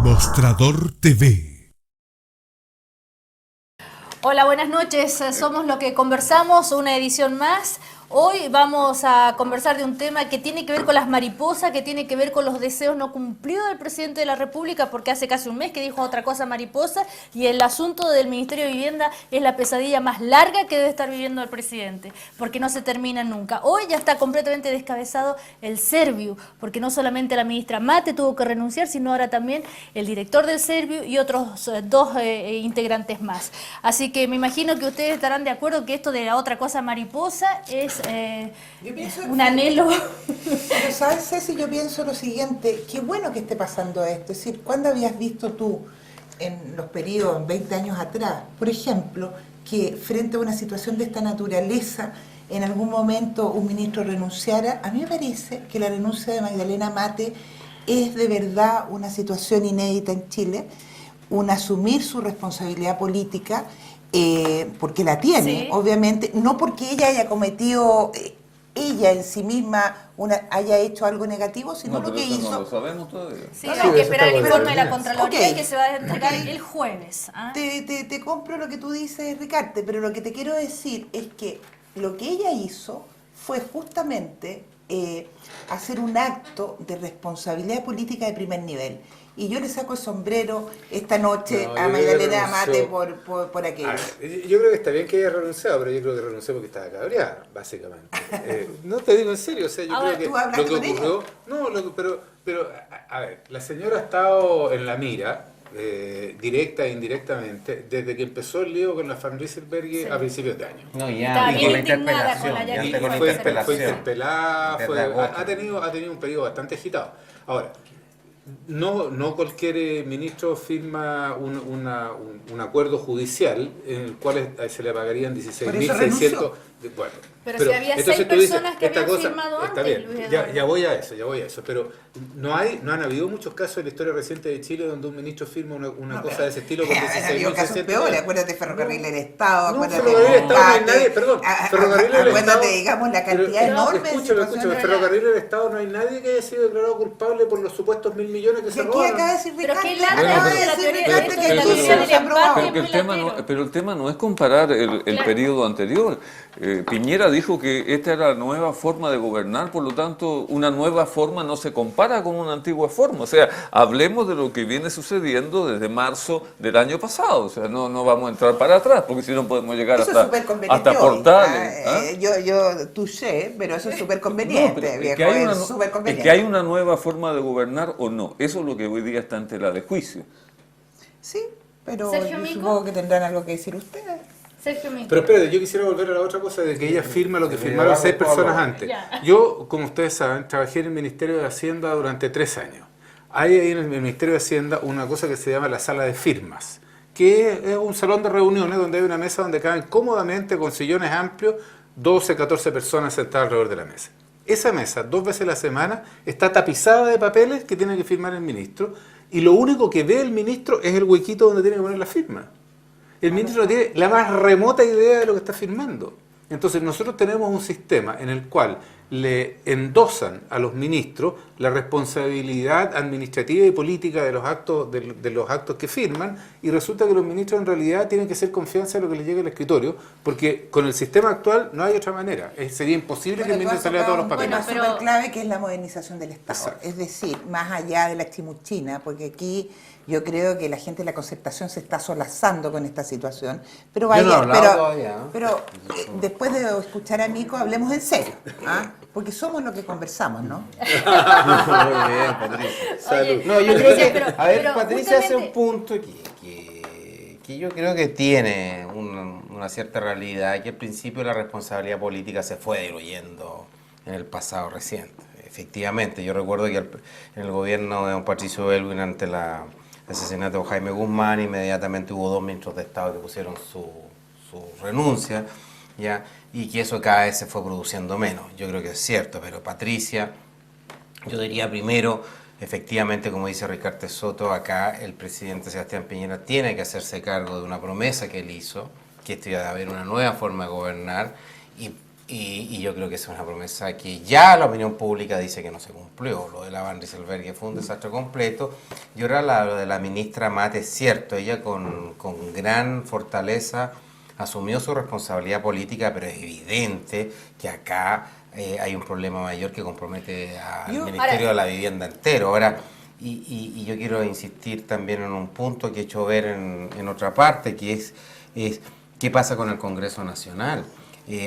Mostrador TV. Hola, buenas noches. Somos Lo que Conversamos, una edición más. Hoy vamos a conversar de un tema que tiene que ver con las mariposas, que tiene que ver con los deseos no cumplidos del presidente de la República, porque hace casi un mes que dijo otra cosa mariposa, y el asunto del Ministerio de Vivienda es la pesadilla más larga que debe estar viviendo el presidente, porque no se termina nunca. Hoy ya está completamente descabezado el Serviu, porque no solamente la ministra Mate tuvo que renunciar, sino ahora también el director del Serviu y otros dos integrantes más. Así que me imagino que ustedes estarán de acuerdo que esto de la otra cosa mariposa es un anhelo. Pero sabes, Ceci, yo pienso lo siguiente, qué bueno que esté pasando esto. Es decir, ¿cuándo habías visto tú en los periodos, 20 años atrás, por ejemplo, que frente a una situación de esta naturaleza, en algún momento un ministro renunciara? A mí me parece que la renuncia de Magdalena Mate es de verdad una situación inédita en Chile, un asumir su responsabilidad política, porque la tiene, sí, obviamente, no porque ella haya cometido, ella en sí misma haya hecho algo negativo, sino lo que hizo. No lo sabemos todavía. Sí, hay que esperar el informe de la Contraloría que se va a entregar el jueves. Te compro lo que tú dices, Ricardo, pero lo que te quiero decir es que lo que ella hizo fue justamente hacer un acto de responsabilidad política de primer nivel. Y yo le saco el sombrero esta noche a Magdalena Mate por aquello. Yo creo que está bien que haya renunciado, pero yo creo que renunció porque estaba cabreada, básicamente. No te digo en serio, o sea, yo creo que lo que ocurrió... Pero, a ver, la señora ha estado en la mira, directa e indirectamente, desde que empezó el lío con la Van Rieselberghe a principios de año. No, ya, y con la interpelación. Fue interpelada, ha tenido un periodo bastante agitado. Ahora, no cualquier ministro firma un acuerdo judicial en el cual se le pagarían 16.600. Bueno, pero si había 6 personas que habían firmado está antes. Bien, ya voy a eso. Pero no han habido muchos casos en la historia reciente de Chile donde un ministro firma una cosa de ese estilo con 16.600. casos peores, acuérdate Ferrocarril del Estado, acuérdate Ferrocarril del Estado no hay nadie, perdón. Ferrocarril del Estado, acuérdate, digamos, la cantidad enorme. Escúchame, Ferrocarril del Estado no hay nadie que haya sido declarado culpable por los supuestos 1.000 millones que se robaron. Acaba de decir Pero Ricardo, que acaba de decir Ricardo que la teoría del empate. Pero el tema no es comparar el periodo anterior. Piñera dijo que esta era la nueva forma de gobernar, por lo tanto, una nueva forma no se compara con una antigua forma. O sea, hablemos de lo que viene sucediendo desde marzo del año pasado. O sea, no vamos a entrar para atrás, porque si no podemos llegar hasta Portales. Yo touché, pero eso es súper conveniente, viejo. Es que hay una nueva forma de gobernar o no. Eso es lo que hoy día está en tela de juicio. Sí, pero yo supongo que tendrán algo que decir ustedes. Pero espérate, yo quisiera volver a la otra cosa de que ella firma lo que firmaron 6 personas antes. Yo, como ustedes saben, trabajé en el Ministerio de Hacienda durante 3 años. Hay ahí en el Ministerio de Hacienda una cosa que se llama la sala de firmas, que es un salón de reuniones donde hay una mesa donde caben cómodamente, con sillones amplios, 12, 14 personas sentadas alrededor de la mesa. Esa mesa, 2 veces a la semana, está tapizada de papeles que tiene que firmar el ministro, y lo único que ve el ministro es el huequito donde tiene que poner la firma. El ministro no tiene la más remota idea de lo que está firmando. Entonces nosotros tenemos un sistema en el cual le endosan a los ministros la responsabilidad administrativa y política de los actos que firman, y resulta que los ministros en realidad tienen que hacer confianza en lo que les llegue al escritorio, porque con el sistema actual no hay otra manera. Sería imposible que el ministro saliera todos los papeles. Bueno, súper clave, que es la modernización del Estado. Exacto. Es decir, más allá de la chimuchina, porque aquí yo creo que la gente de la concertación se está solazando con esta situación, pero después de escuchar a Mico, hablemos en serio, porque somos lo que conversamos, ¿no? Muy bien, Patricia. Salud. No, yo creo que, Patricia hace un punto que yo creo que tiene una cierta realidad, que al principio la responsabilidad política se fue diluyendo en el pasado reciente. Efectivamente, yo recuerdo que en el gobierno de don Patricio Aylwin, ante el asesinato de Jaime Guzmán, inmediatamente hubo 2 ministros de Estado que pusieron su renuncia, ¿ya? Y que eso cada vez se fue produciendo menos. Yo creo que es cierto, pero Patricia, yo diría primero, efectivamente, como dice Ricardo Soto, acá el presidente Sebastián Piñera tiene que hacerse cargo de una promesa que él hizo, que esto iba a haber una nueva forma de gobernar, y Y yo creo que esa es una promesa que ya la opinión pública dice que no se cumplió. Lo de la Van Rysselberghe fue un desastre completo. Y ahora lo de la ministra Mate es cierto, ella con gran fortaleza asumió su responsabilidad política, pero es evidente que acá hay un problema mayor que compromete al Ministerio de la Vivienda entero. Ahora, y yo quiero insistir también en un punto que he hecho ver en otra parte, que es qué pasa con el Congreso Nacional.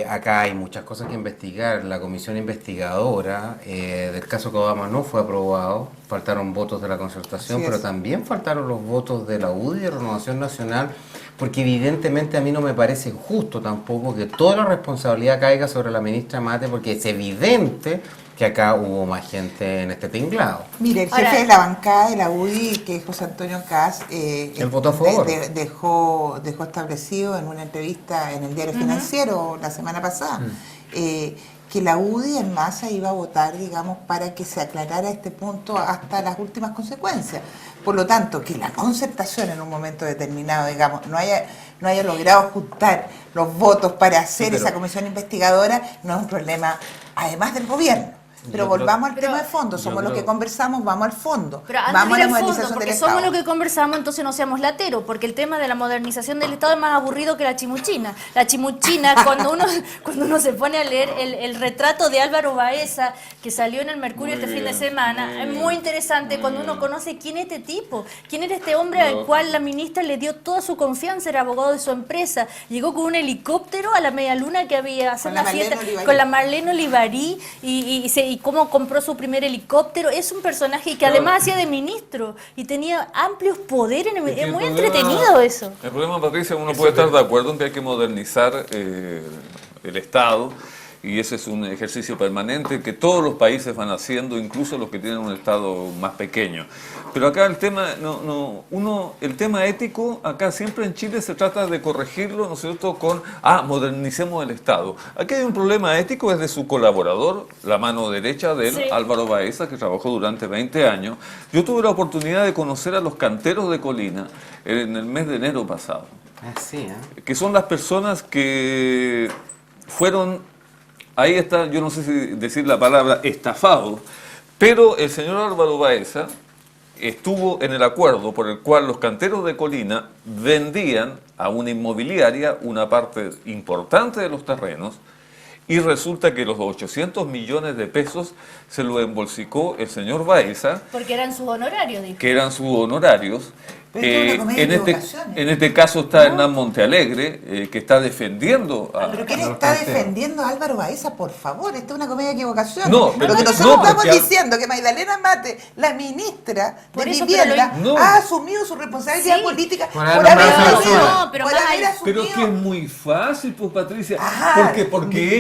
Acá hay muchas cosas que investigar. La comisión investigadora del caso Kodama no fue aprobado, faltaron votos de la concertación, pero también faltaron los votos de la UDI de Renovación Nacional, porque evidentemente a mí no me parece justo tampoco que toda la responsabilidad caiga sobre la ministra Mate, porque es evidente que acá hubo más gente en este tinglado. Mire, el jefe de la bancada de la UDI, que es José Antonio Caz, él votó a favor. Dejó establecido en una entrevista en el Diario Financiero la semana pasada que la UDI en masa iba a votar, digamos, para que se aclarara este punto hasta las últimas consecuencias. Por lo tanto, que la concertación en un momento determinado, digamos, no haya logrado juntar los votos para hacer esa comisión investigadora, no es un problema, además del gobierno. Pero volvamos al tema de fondo, somos los que conversamos, vamos al fondo. Pero antes vamos a la fondo, modernización porque del Estado. somos los que conversamos, entonces no seamos lateros, porque el tema de la modernización del Estado es más aburrido que la chimuchina. La chimuchina, cuando uno se pone a leer el retrato de Álvaro Baeza, que salió en el Mercurio este fin de semana, es muy interesante cuando uno conoce quién es este tipo, quién era este hombre al cual la ministra le dio toda su confianza, era abogado de su empresa, llegó con un helicóptero a la media luna que había hacer una fiesta con la Marlene Olivarí y cómo compró su primer helicóptero. Es un personaje que además hacía de ministro y tenía amplios poderes. Es muy entretenido eso. El problema, Patricia, uno puede estar de acuerdo en que hay que modernizar el Estado, y ese es un ejercicio permanente que todos los países van haciendo, incluso los que tienen un Estado más pequeño. Pero acá el tema, el tema ético, acá siempre en Chile se trata de corregirlo, ¿no es cierto?, con, modernicemos el Estado. Aquí hay un problema ético, es de su colaborador, la mano derecha de él, Álvaro Baeza, que trabajó durante 20 años. Yo tuve la oportunidad de conocer a los canteros de Colina en el mes de enero pasado. Que son las personas que fueron, ahí está, yo no sé si decir la palabra estafado, pero el señor Álvaro Baeza estuvo en el acuerdo por el cual los canteros de Colina vendían a una inmobiliaria una parte importante de los terrenos, y resulta que los 800 millones de pesos se lo embolsicó el señor Baeza. Porque eran sus honorarios, dijo. Que eran sus honorarios. En este caso está Hernán Montealegre, que está defendiendo a... ¿Pero quién está defendiendo a Álvaro Baeza? Por favor, esta es una comedia de equivocación. No, lo que nosotros estamos diciendo, que Magdalena Mate, la ministra de Vivienda, ha asumido su responsabilidad política por haber asumido. Pero que es muy fácil, pues, Patricia, porque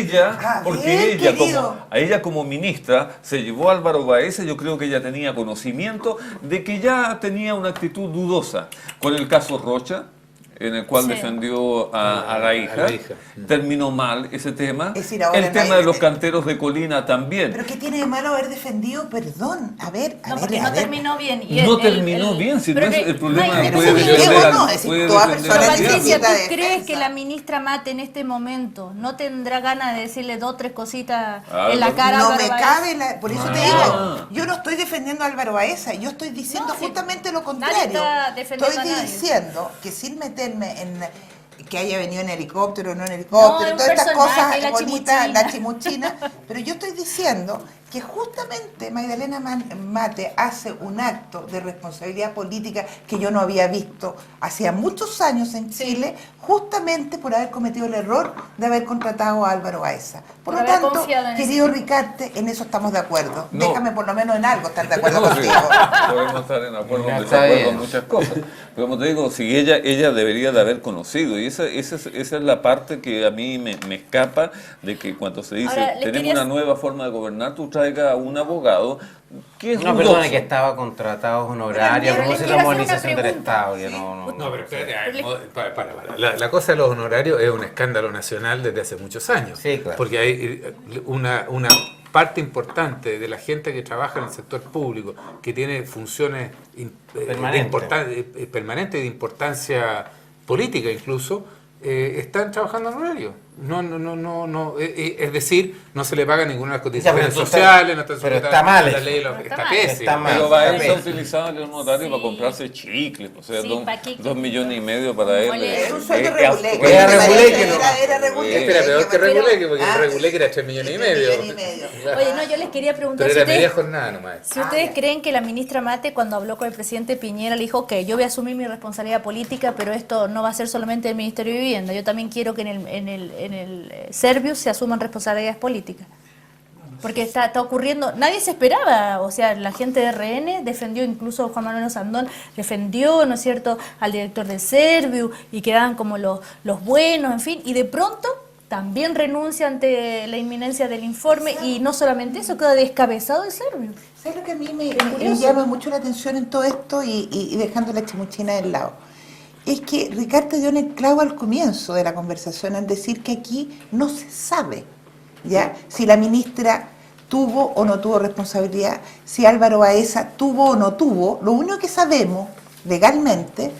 ella como ministra se llevó a Álvaro Baeza. Yo creo que ella tenía conocimiento de que ya tenía una actitud dudosa con el caso Rocha, en el cual defendió a la hija. Terminó mal ese tema. Es decir, el tema de los canteros de Colina también. ¿Pero qué tiene de malo haber defendido? Perdón, a ver. No terminó bien. No terminó bien, si no es el problema. Patricia, ¿tú crees que la ministra Mate en este momento no tendrá ganas de decirle 2 o 3 cositas en la cara? No me cabe, por eso te digo, yo no estoy defendiendo a Álvaro Baeza, yo estoy diciendo justamente lo contrario. Estoy diciendo que sin meterme en que haya venido en helicóptero o no en helicóptero, todas estas cosas bonitas, la chimuchina, pero yo estoy diciendo que justamente Magdalena Mate hace un acto de responsabilidad política que yo no había visto hacía muchos años en Chile, justamente por haber cometido el error de haber contratado a Álvaro Baeza. Por lo tanto, querido Ricarte, en eso estamos de acuerdo. No. Déjame por lo menos en algo estar de acuerdo contigo. Podemos estar en acuerdo o desacuerdo en muchas cosas. Pero como te digo, si ella debería de haber conocido, y esa es la parte que a mí me escapa, de que cuando se dice, ahora, tenemos una nueva forma de gobernar, tú traiga a un abogado que es perdona, que estaba contratado honorarios, como si la modernización del Estado. No, pero espérate, para. La cosa de los honorarios es un escándalo nacional desde hace muchos años. Sí, claro. Porque hay una parte importante de la gente que trabaja en el sector público, que tiene funciones permanentes de importancia política incluso, están trabajando en horario. No, es decir, no se le paga ninguna de las cotizaciones pero sociales, no está pero sujeta está mal a la eso. ley, Está está mal. pésimo. Está mal. Pero va a Está ser bien. utilizado el notario Sí. para comprarse chicles, o sea, Sí, ¿para qué? 2,5 millones para él. Oye, Es un sueldo es regulé. Era regulé que no. Era regulé. Este era peor que regulé, porque Ah, el regulé que era 3 millones y medio. Oye, no, yo les quería preguntar Pero si era media ustedes, jornada nomás. si ustedes creen que la ministra Mate, cuando habló con el presidente Piñera, le dijo, ok, yo voy a asumir mi responsabilidad política, pero esto no va a ser solamente del Ministerio de Vivienda, yo también quiero que en el Servius se asuman responsabilidades políticas. Porque está ocurriendo, nadie se esperaba, o sea, la gente de RN defendió, incluso Juan Manuel Sandón defendió, ¿no es cierto?, al director del Serviu y quedaban como los buenos, en fin, y de pronto también renuncia ante la inminencia del informe y no solamente eso, queda descabezado el Serviu. ¿Sabes lo que a mí me curioso. llama mucho la atención en todo esto y dejando la chamuchina del lado? Es que Ricardo dio en el clavo al comienzo de la conversación al decir que aquí no se sabe, ¿ya? Si la ministra tuvo o no tuvo responsabilidad, si Álvaro Baeza tuvo o no tuvo. Lo único que sabemos legalmente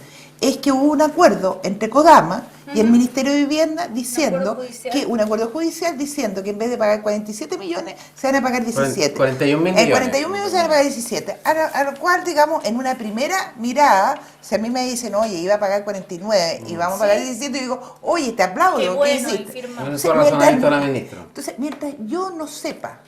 es que hubo un acuerdo entre Kodama y el Ministerio de Vivienda diciendo que un acuerdo judicial diciendo que en vez de pagar 47 millones se van a pagar 17. 41 mil En millones. 41 millones se van a pagar 17. A lo cual, digamos, en una primera mirada, si a mí me dicen, oye, iba a pagar 49 y vamos a pagar 17, yo digo, oye, te aplaudo, Qué ¿qué bueno, hiciste? y firma. Bueno, Entonces, eso es razonamiento de la ministra. entonces, mientras yo no sepa,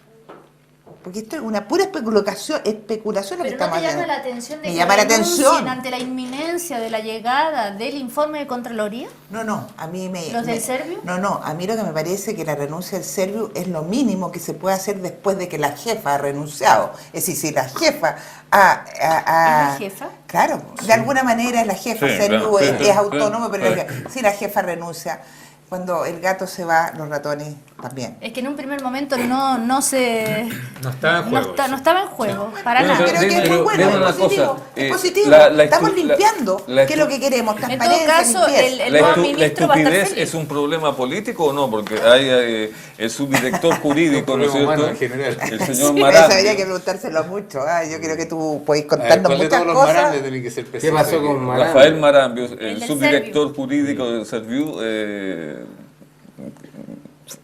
porque esto es una pura especulación lo que Pero ¿no estamos te llama haciendo. la atención de Me que llama la renuncien atención. ante la inminencia de la llegada del informe de Contraloría? No, a mí me... ¿Los me- del Serviu? No, a mí lo que me parece que la renuncia del Serviu es lo mínimo que se puede hacer después de que la jefa ha renunciado. Es decir, si la jefa ¿Es la jefa? Claro, de alguna manera es la jefa, Sí, Serviu claro, es sí, autónomo, sí. pero si la jefa renuncia, cuando el gato se va, los ratones también. Es que en un primer momento no se... No estaba en juego. No estaba en juego, para Bueno, nada. Creo que es muy pero bueno, dime es una positivo. cosa, Es positivo. la Estamos estu- limpiando, la que es lo que queremos, En todo transparencia, caso, limpieza. el nuevo ¿La ministro va a estar estupidez feliz. es un problema político o no? Porque hay el subdirector jurídico, ¿no es problema cierto? humano en general. El señor Eso Marán. habría que preguntárselo mucho. Yo creo que tú podés A ver, contarnos ¿cuál de muchas todos los cosas. Marandes tiene que ser ¿Qué presidente? pasó con Marán? Rafael Marambio, el del subdirector jurídico del Serviu,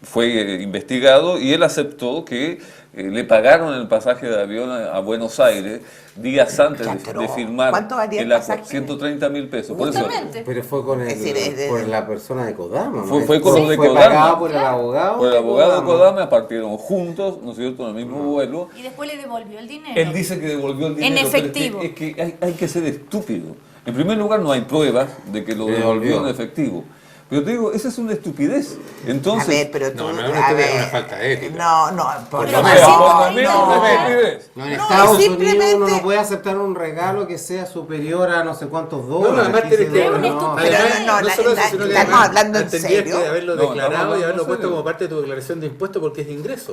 fue investigado y él aceptó que le pagaron el pasaje de avión a Buenos Aires días antes de firmar ¿Cuánto valía el acuerdo. pasaje? 130.000 pesos. Por eso, Justamente. Pero fue con Es decir, por la persona de Kodama, ¿no? Fue con los de Fue Kodama. pagado por el abogado. por el abogado de Kodama partieron juntos, ¿no es cierto?, en el mismo vuelo. Y después le devolvió el dinero. Él dice que devolvió el dinero. En pero efectivo. Es que hay que ser estúpido. En primer lugar, no hay pruebas de que lo devolvió en efectivo. Pero te digo, esa es una estupidez. Entonces, A ver, pero tú... No, no es una a estupidez, ver, es una falta de ética. No, por Pero lo o así sea, menos... no, para mí es una estupidez. No, en No, Estados simplemente- Unidos uno no puede aceptar un regalo que sea superior a no sé cuántos dólares. además Aquí tienes se que... da- una no, estupidez. Pero no, solo eso, sino que estamos además hablando en tendrías serio. que haberlo No, estamos declarado y hablando haberlo en puesto serio. como parte de tu declaración de impuestos porque es ingreso.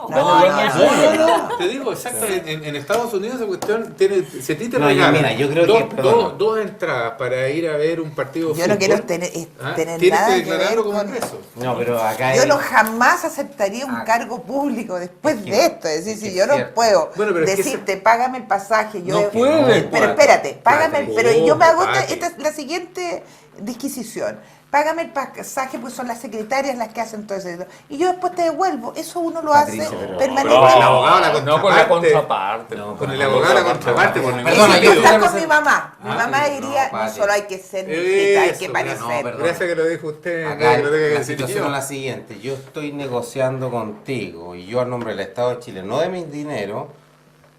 No. Te digo, exacto, en Estados Unidos esa cuestión tiene, si a ti te No, regalan mira, yo creo que- dos entradas para ir a ver un partido de Yo no fútbol, quiero tener tienes nada que que ver declararlo como con... ingreso. No, pero acá Yo hay- no jamás aceptaría un cargo público después Es que- de esto. Es decir, es si que yo es no cierto. puedo Bueno, pero es que decirte, págame el pasaje. Yo No puede, Pero Pati. espérate, págame, Pati, pero yo me hago Pati. esta es la siguiente disquisición. Págame el pasaje, pues son las secretarias las que hacen todo eso. Y yo después te devuelvo. Eso uno lo Patricia, hace pero- permanentemente. Con el abogado la No con la contraparte. contraparte. No, Con el abogado la contraparte, por ningún Perdona, Eso yo sentido. está no con sé- mi mamá. Mi Ah, mamá sí, diría, no, no Pati. solo hay que ser viejita, hay que Eso, parecer. no, perdón. Gracias que lo dijo usted, Acá que lo tenga que la decir situación yo. es la siguiente, yo estoy negociando contigo y yo a nombre del Estado de Chile, no de mi dinero,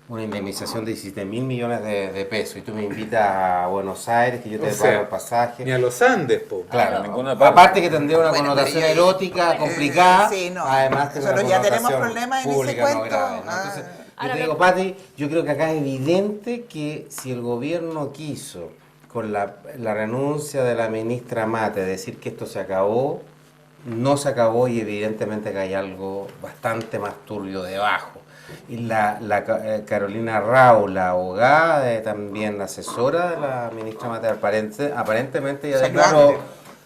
una indemnización de 17.000 millones de pesos y tú me invitas a Buenos Aires, que yo te O pago sea, el pasaje. Ni a los Andes, po. Claro, ninguna parte. aparte que tendría una Bueno, connotación pero yo- erótica complicada, sí, no. además tiene Nosotros una ya tenemos connotación problemas en ese pública no cuento. grave, ¿no? Ah. Entonces, Ahora, yo te digo, Pati, yo creo que acá es evidente que si el gobierno quiso, con la renuncia de la ministra Mate, decir que esto se acabó, no se acabó y evidentemente que hay algo bastante más turbio debajo. Y Carolina Rau, la abogada, también la asesora de la ministra Mate, aparentemente ya declaró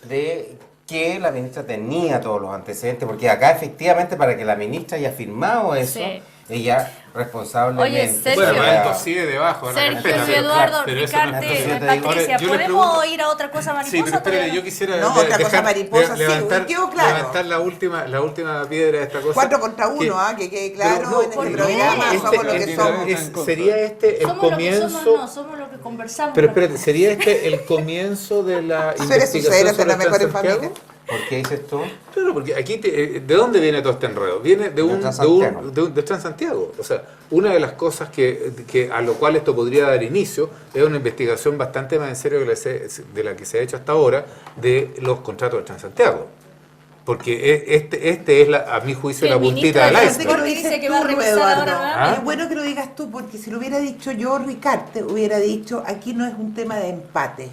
de que la ministra tenía todos los antecedentes, porque acá efectivamente para que la ministra haya firmado eso, Sí. ella responsablemente. Oye, Sergio. Bueno, esto sigue debajo. de la Sergio carpeta, y pero- Eduardo, pero eso no- Ricarte, entonces, Patricia, ahora, yo le ¿podemos pregunto- ir a otra cosa mariposa? Sí, pero espérate, todavía? yo quisiera No, otra cosa mariposa, sí, levantar, quedó claro. levantar la última piedra de esta cosa. 4 contra 1, que quede claro pero no, en ¿por este qué? programa, somos lo que somos. Sería este el Somos comienzo. lo que somos, no, somos lo que conversamos. Pero espérate, ¿sería este el comienzo de la Suele investigación suceder hasta en sobre las mejores Transantiago? familias. ¿Por qué dices tú? Claro, porque aquí, ¿de dónde viene todo este enredo? Viene de Transantiago. O sea, una de las cosas que a lo cual esto podría dar inicio es una investigación bastante más en serio de la que se ha hecho hasta ahora de los contratos de Transantiago. Porque este es, a mi juicio, Que la el puntita del ministro iceberg. de dice que va a revisar ahora nuevamente. Es bueno que lo digas tú, porque si lo hubiera dicho yo, Ricarte, hubiera dicho, aquí no es un tema de empate.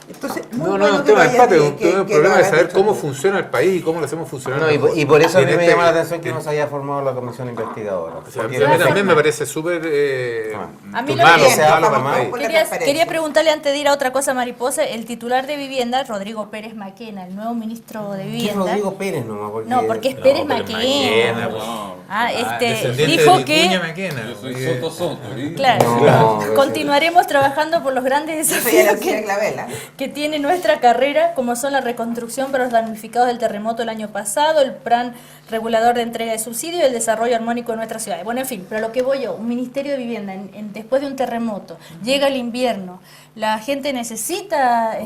Entonces, muy No, bueno es un que tema de lo hayas empate, es di- un que lo problema de hayas saber dicho cómo tú. funciona el país y cómo lo hacemos funcionar No, mejor. y por eso a mí en me este- llama la atención que en- no se haya formado la comisión investigadora. O sea, Porque a mí de también me parece súper A mí lo malo, que- se habla malo para para el más. país. Quería preguntarle antes de ir a otra cosa mariposa, el titular de vivienda, Rodrigo Pérez Maquena, el nuevo ministro de ¿Qué vivienda. Rodrigo Pérez nomás? No, porque es No, Pérez Pérez Maquena. Maquena, descendiente Dijo de que Vicuña Maquena. Yo soy Soto, ¿sí? claro, No, continuaremos trabajando por los grandes Yo soy Ana desafíos Lucía Clavela. que tiene nuestra carrera, como son la reconstrucción para los damnificados del terremoto el año pasado, el plan regulador de entrega de subsidios y el desarrollo armónico de nuestras ciudades. Bueno, en fin, pero lo que voy yo, un ministerio de vivienda, después de un terremoto, llega el invierno, la gente necesita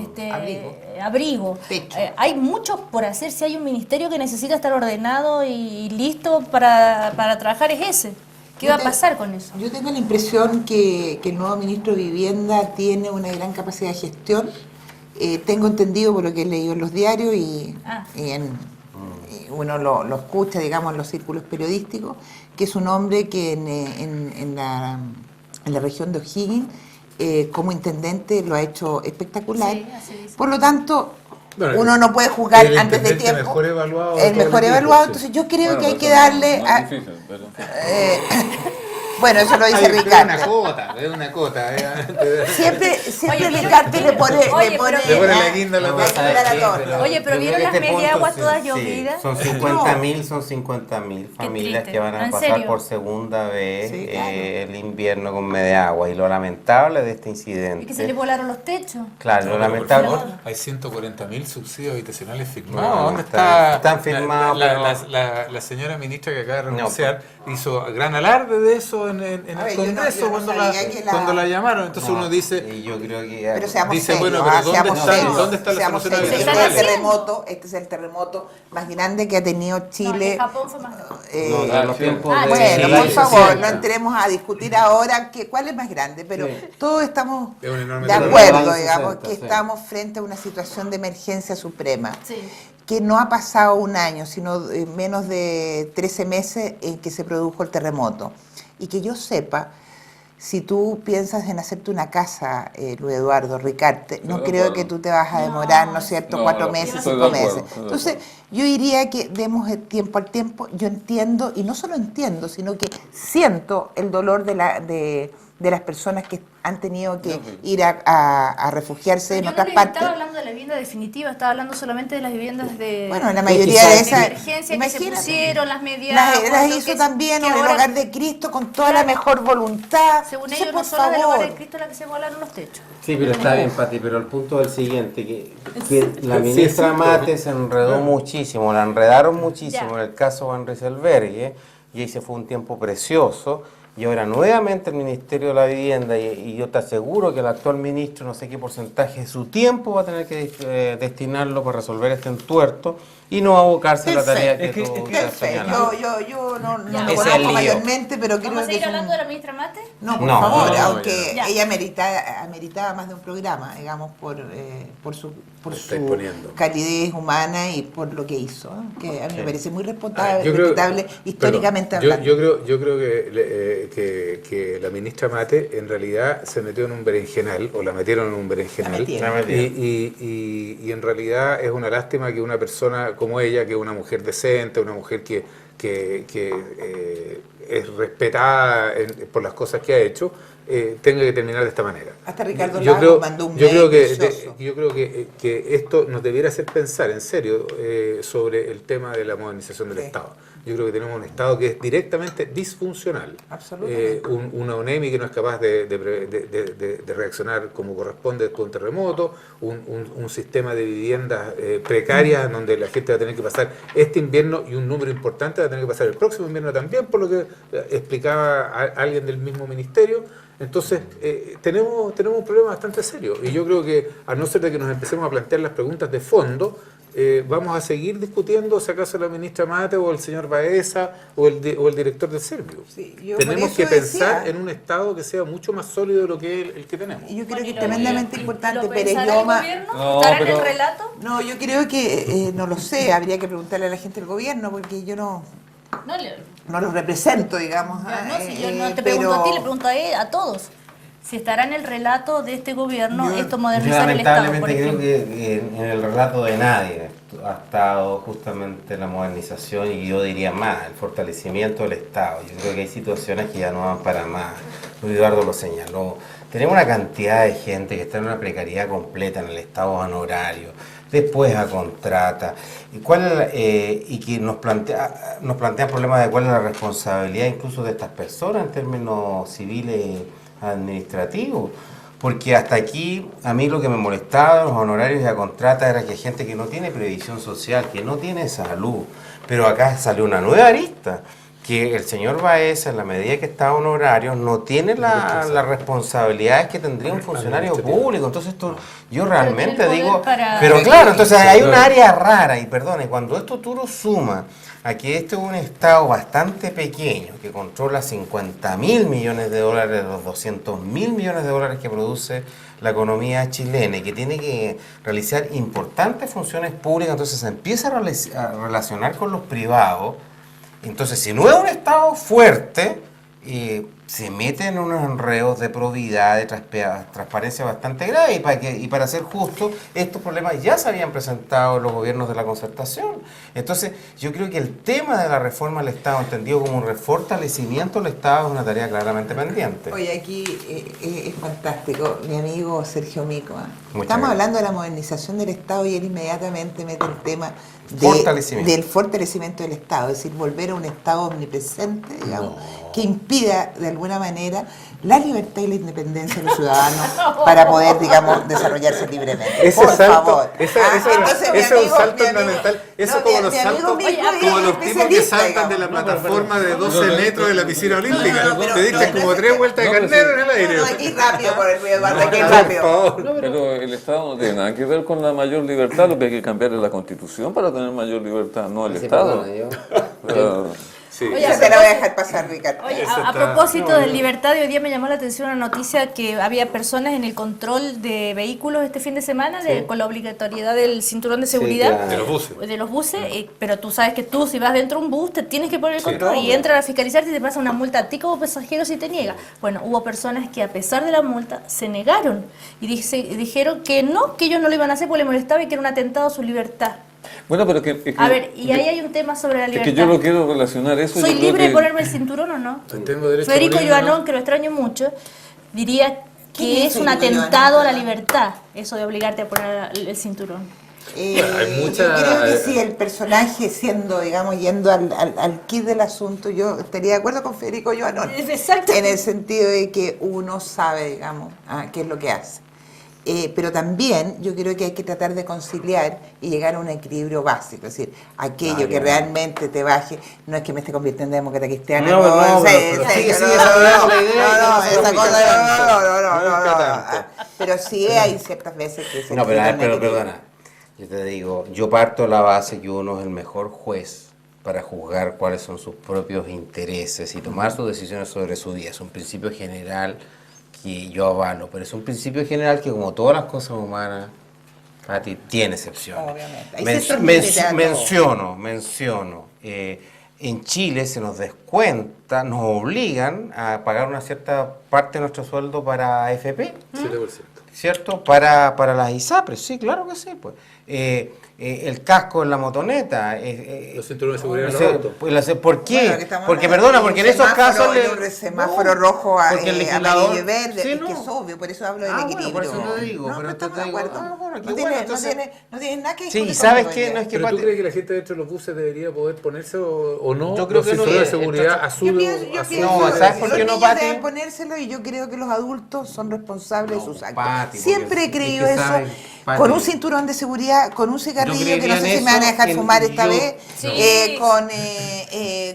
abrigo. Techo. Hay mucho por hacer, si hay un ministerio que necesita estar ordenado y listo para trabajar es ese. ¿Qué va a pasar con eso? Yo tengo la impresión que el nuevo ministro de Vivienda tiene una gran capacidad de gestión. Tengo entendido por lo que he leído en los diarios y uno lo escucha, digamos, en los círculos periodísticos, que es un hombre que en la región de O'Higgins, como intendente, lo ha hecho espectacular. Sí, así dice. Por lo tanto, Bueno, uno no puede juzgar el antes de intendente tiempo. mejor evaluado de El todo el mejor equipo, evaluado. sí. Entonces yo creo Bueno, que hay eso que es darle... más difícil, pero en fin. Bueno, eso lo dice Es una Ricardo. cota, es una cota. Siempre Oye, Ricardo le pone oye, le pone pero- Le pone la guinda a la la torta. guinda a la torta. Oye, pero yo ¿vieron creo que las mediaguas punto, todas sí, llovidas? Son 50.000, son 50.000 familias triste. que van a ¿En pasar serio? por segunda vez Sí, claro. el invierno con media agua. Y lo lamentable de este Y que se incidente... le volaron los techos. Claro, No, lo pero por lamentable... favor, hay 140.000 subsidios habitacionales firmados. No, ¿Dónde están está? firmados, La señora ministra que acaba de renunciar hizo gran alarde de eso en el A ver, yo no- Congreso yo no cuando, sabía que la- cuando la llamaron. Entonces No, uno dice, y yo creo que... Pero seamos Dice, serios, bueno, pero seamos serios, ¿dónde está la seamos solución serios. habitacional? Este es el terremoto más grande que ha tenido No, el Chile. de Japón fue más grande. No, de los sí. tiempos de... Bueno, Sí, por sí, favor, sí. no entremos a discutir ahora cuál es más grande, pero todos estamos Es un enorme de problema. acuerdo, Años digamos, 60, que sí. estamos frente a una situación de emergencia suprema, Sí. que no ha pasado un año, sino menos de 13 meses en que se produjo el terremoto. Y que yo sepa, si tú piensas en hacerte una casa, Luis Eduardo, Ricarte, no Estoy de creo acuerdo. que tú te vas a demorar, ¿no es cierto?, No, 4 no, meses, estoy 5 de acuerdo, meses. estoy de Entonces, yo diría que demos el tiempo al tiempo. Yo entiendo, y no solo entiendo, sino que siento el dolor de las personas que han tenido que ir a refugiarse en Yo no otras les partes. estaba hablando de la vivienda definitiva, estaba hablando solamente de las viviendas de Bueno, la mayoría de esas, emergencia que se imagínate, pusieron, las medianas. las hizo también en el Hogar de Cristo con toda la mejor voluntad. Según Entonces, ellos, no por son las del Hogar favor. de Cristo las que se volaron los techos. Sí, pero está bien, Pati, pero el punto es el siguiente, que la Sí, ministra sí, Mate se enredó muchísimo, la enredaron muchísimo Ya. en el caso Van Rieselberghe, y ahí se fue un tiempo precioso, y ahora nuevamente el Ministerio de la Vivienda, y yo te aseguro que el actual ministro, no sé qué porcentaje de su tiempo va a tener que destinarlo para resolver este entuerto, y no abocarse a la tarea que tú estás Perfecto. señalando. Yo no Ya. lo Ese es el conozco lío. mayormente, pero ¿Vamos creo a que seguir es hablando de la ministra Mate? No, por No, favor, no, aunque ya. ella ameritaba más de un programa, digamos, por su estáis poniendo. calidez humana y por lo que hizo, ¿eh? Que a mí me parece muy Yo respetable, creo- históricamente perdón, hablando. yo creo que la ministra Mate en realidad se metió en un berenjenal, o la metieron en un berenjenal. La metieron. La metieron. Y en realidad es una lástima que una persona como ella, que es una mujer decente, una mujer que es respetada por las cosas que ha hecho, tenga que terminar de esta manera. Hasta Ricardo Yo Lagos creo- mandó un yo mail creo precioso. yo creo que esto nos debiera hacer pensar en serio sobre el tema de la modernización del Sí. Estado. yo creo que tenemos un Estado que es directamente disfuncional. Absolutamente. Una ONEMI que no es capaz de reaccionar como corresponde después de un terremoto, un sistema de viviendas precarias en donde la gente va a tener que pasar este invierno y un número importante va a tener que pasar el próximo invierno también, por lo que explicaba alguien del mismo ministerio. Entonces, tenemos un problema bastante serio y yo creo que a no ser de que nos empecemos a plantear las preguntas de fondo, vamos a seguir discutiendo si acaso la ministra Mate o el señor Baeza o el director del Servio. Sí, yo tenemos por que eso pensar decía, en un Estado que sea mucho más sólido de lo que el que tenemos. y yo creo que es tremendamente importante, ¿Lo Pérez pensará el Lloma. gobierno? No, ¿Estará en pero- el relato? No, yo creo que, no lo sé, habría que preguntarle a la gente del gobierno, porque yo no los represento, digamos. Ya, no, si yo no te pero- pregunto a ti, le pregunto a todos. Si estará en el relato de este gobierno esto Yo modernizar el Estado, lamentablemente por creo ejemplo. que en el relato de nadie ha estado justamente la modernización y yo diría más, el fortalecimiento del Estado. Yo creo que hay situaciones que ya no van para más. Eduardo lo señaló. Tenemos una cantidad de gente que está en una precariedad completa en el Estado honorario, después a contrata, y que nos plantea problemas de cuál es la responsabilidad incluso de estas personas en términos civiles administrativos. Porque hasta aquí, a mí lo que me molestaba de los honorarios y a contrata era que hay gente que no tiene previsión social, que no tiene salud. Pero acá salió una nueva arista, que el señor Baeza, en la medida que está honorario, no tiene las responsabilidades que tendría un funcionario público. Entonces esto, yo realmente Pero tiene el digo... poder para- Pero claro, entonces hay un área rara, y perdone, cuando esto tú lo sumas a que este es un Estado bastante pequeño, que controla 50.000 millones de dólares de los 200.000 millones de dólares que produce la economía chilena y que tiene que realizar importantes funciones públicas, entonces se empieza a relacionar con los privados. Entonces, si no es un Estado fuerte, se mete en unos enredos de probidad, de transparencia bastante grave. Y para ser justo, estos problemas ya se habían presentado en los gobiernos de la concertación. Entonces, yo creo que el tema de la reforma del Estado, entendido como un fortalecimiento del Estado, es una tarea claramente pendiente. Oye, aquí es fantástico, mi amigo Sergio Mico. Muchas Estamos gracias. hablando de la modernización del Estado y él inmediatamente mete el tema del fortalecimiento del Estado, es decir, volver a un Estado omnipresente, digamos, que impida de alguna manera la libertad y la independencia de los ciudadanos para poder, digamos, desarrollarse libremente. Ese Por salto, favor. ese es un salto fundamental. Eso como los saltos, como los tipos que saltan de la plataforma de 12 metros de la piscina olímpica. Te diste como 3 vueltas de carnero en el aire. No, aquí rápido por el río, aquí rápido. Pero el Estado no tiene nada que ver con la mayor libertad, lo que hay que cambiar es la Constitución para tener mayor libertad, no el Estado. Sí. Oye, Yo te la voy a dejar pasar, Ricardo. Oye, a propósito de libertad, hoy día me llamó la atención una noticia que había personas en el control de vehículos este fin de semana con la obligatoriedad del cinturón de seguridad. claro. De los buses. Pero tú sabes que tú si vas dentro de un bus te tienes que poner el control y entran a fiscalizarte y te pasa una multa a ti como pasajero si te niega. Bueno, hubo personas que a pesar de la multa se negaron y dijeron que no, que ellos no lo iban a hacer porque les molestaba y que era un atentado a su libertad. Bueno, pero que A ver, y ahí hay un tema sobre la es libertad. que yo lo quiero relacionar eso. ¿Soy yo creo libre de que- ponerme el cinturón o no? Tengo derecho a Federico morirme, Joanón, ¿no? que lo extraño mucho, diría ¿Quién que es es un Federico atentado a la Joanón? libertad, eso de obligarte a poner el cinturón. Hay mucha- Yo creo que si el personaje siendo, digamos, yendo al kit del asunto, yo estaría de acuerdo con Federico Joanón. Exacto. En el sentido de que uno sabe, digamos, qué es lo que hace. Pero también yo creo que hay que tratar de conciliar y llegar a un equilibrio básico, es decir, aquello que realmente te baje, no es que me esté convirtiendo en demócrata cristiana, No, pero sigue desarrollando la idea y esa no cosa, no, pero sí hay ciertas veces que se No, pero, necesita un equilibrio. perdona, yo te digo, yo parto de la base que uno es el mejor juez para juzgar cuáles son sus propios intereses y tomar sus decisiones sobre su vida. Es un principio general que yo avalo, pero es un principio general que, como todas las cosas humanas, Pati, tiene excepciones. Obviamente. Hay ciertos límites a todo. Menciono. En Chile se nos descuenta, nos obligan a pagar una cierta parte de nuestro sueldo para AFP. 7%. ¿Cierto? Para las ISAPRES, sí, claro que sí. Pues. el casco en la motoneta. Los cinturones de seguridad en los autos. ¿Por qué? Bueno, porque, perdona, porque en esos casos... El semáforo rojo porque el legislador... amarillo y verde, sí, es que es obvio, por eso hablo del equilibrio. Por eso te digo. No, pero estamos te de digo, acuerdo. no tiene nada que sí, discutir y ¿sabes conmigo qué? hoy No es que ¿Pero tú crees que la gente dentro de los buses debería poder ponerse o no? Yo creo los que no. cinturones de seguridad azul. yo pienso No, ¿sabes por los qué no, niños Pati? deben ponérselo y yo creo que los adultos son responsables de sus actos. Pati, Siempre he porque creído es que eso, saben, Pati, con un cinturón de seguridad, con un cigarrillo que no sé si me van a dejar fumar esta vez,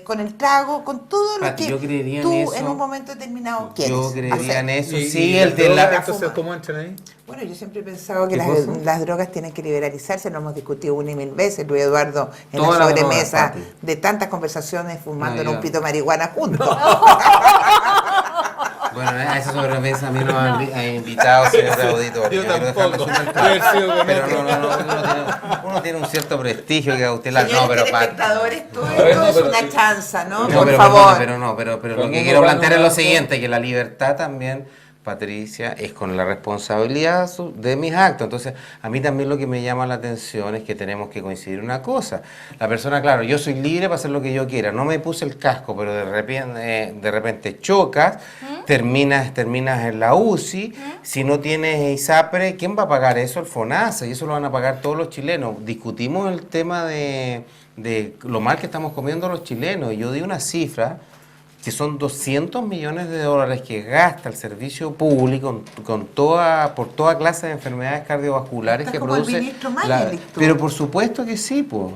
con el trago, con todo lo Pati, yo que creería tú en eso. en un momento determinado quieres Yo creería hacer. en eso, Y sí, el de la... la Entonces, fuma. ¿cómo entran ahí? Bueno, yo siempre he pensado que ¿Qué cosa? las drogas tienen que liberalizarse, lo hemos discutido una y mil veces, Luis Eduardo, en Todas la las sobremesa, drogas, Pati. de tantas conversaciones fumando en No, un yo- pito de marihuana juntos. Bueno, a esa sobremesa a mí no me han invitado, señor auditorio. Yo quiero tampoco. dejarlo súper Yo he sido claro. con Pero otro. uno tiene un cierto prestigio que a usted la... Señores No, pero Pati. telespectadores, todo ver, esto no, es pero una sí. chanza, ¿no? No, Por pero favor. perdona, pero lo Cuando que uno quiero gana plantear es un lo auto- siguiente, que la libertad también, Patricia, es con la responsabilidad de mis actos. Entonces, a mí también lo que me llama la atención es que tenemos que coincidir en una cosa. La persona, claro, yo soy libre para hacer lo que yo quiera. No me puse el casco, pero de repente chocas, terminas en la UCI. Si no tienes ISAPRE, ¿quién va a pagar eso? El FONASA, y eso lo van a pagar todos los chilenos. Discutimos el tema de lo mal que estamos comiendo los chilenos. Y yo di una cifra que son 200 millones de dólares que gasta el servicio público por toda clase de enfermedades cardiovasculares Estás que como el produce. ministro Mañalich, tú. Pero por supuesto que sí, pues.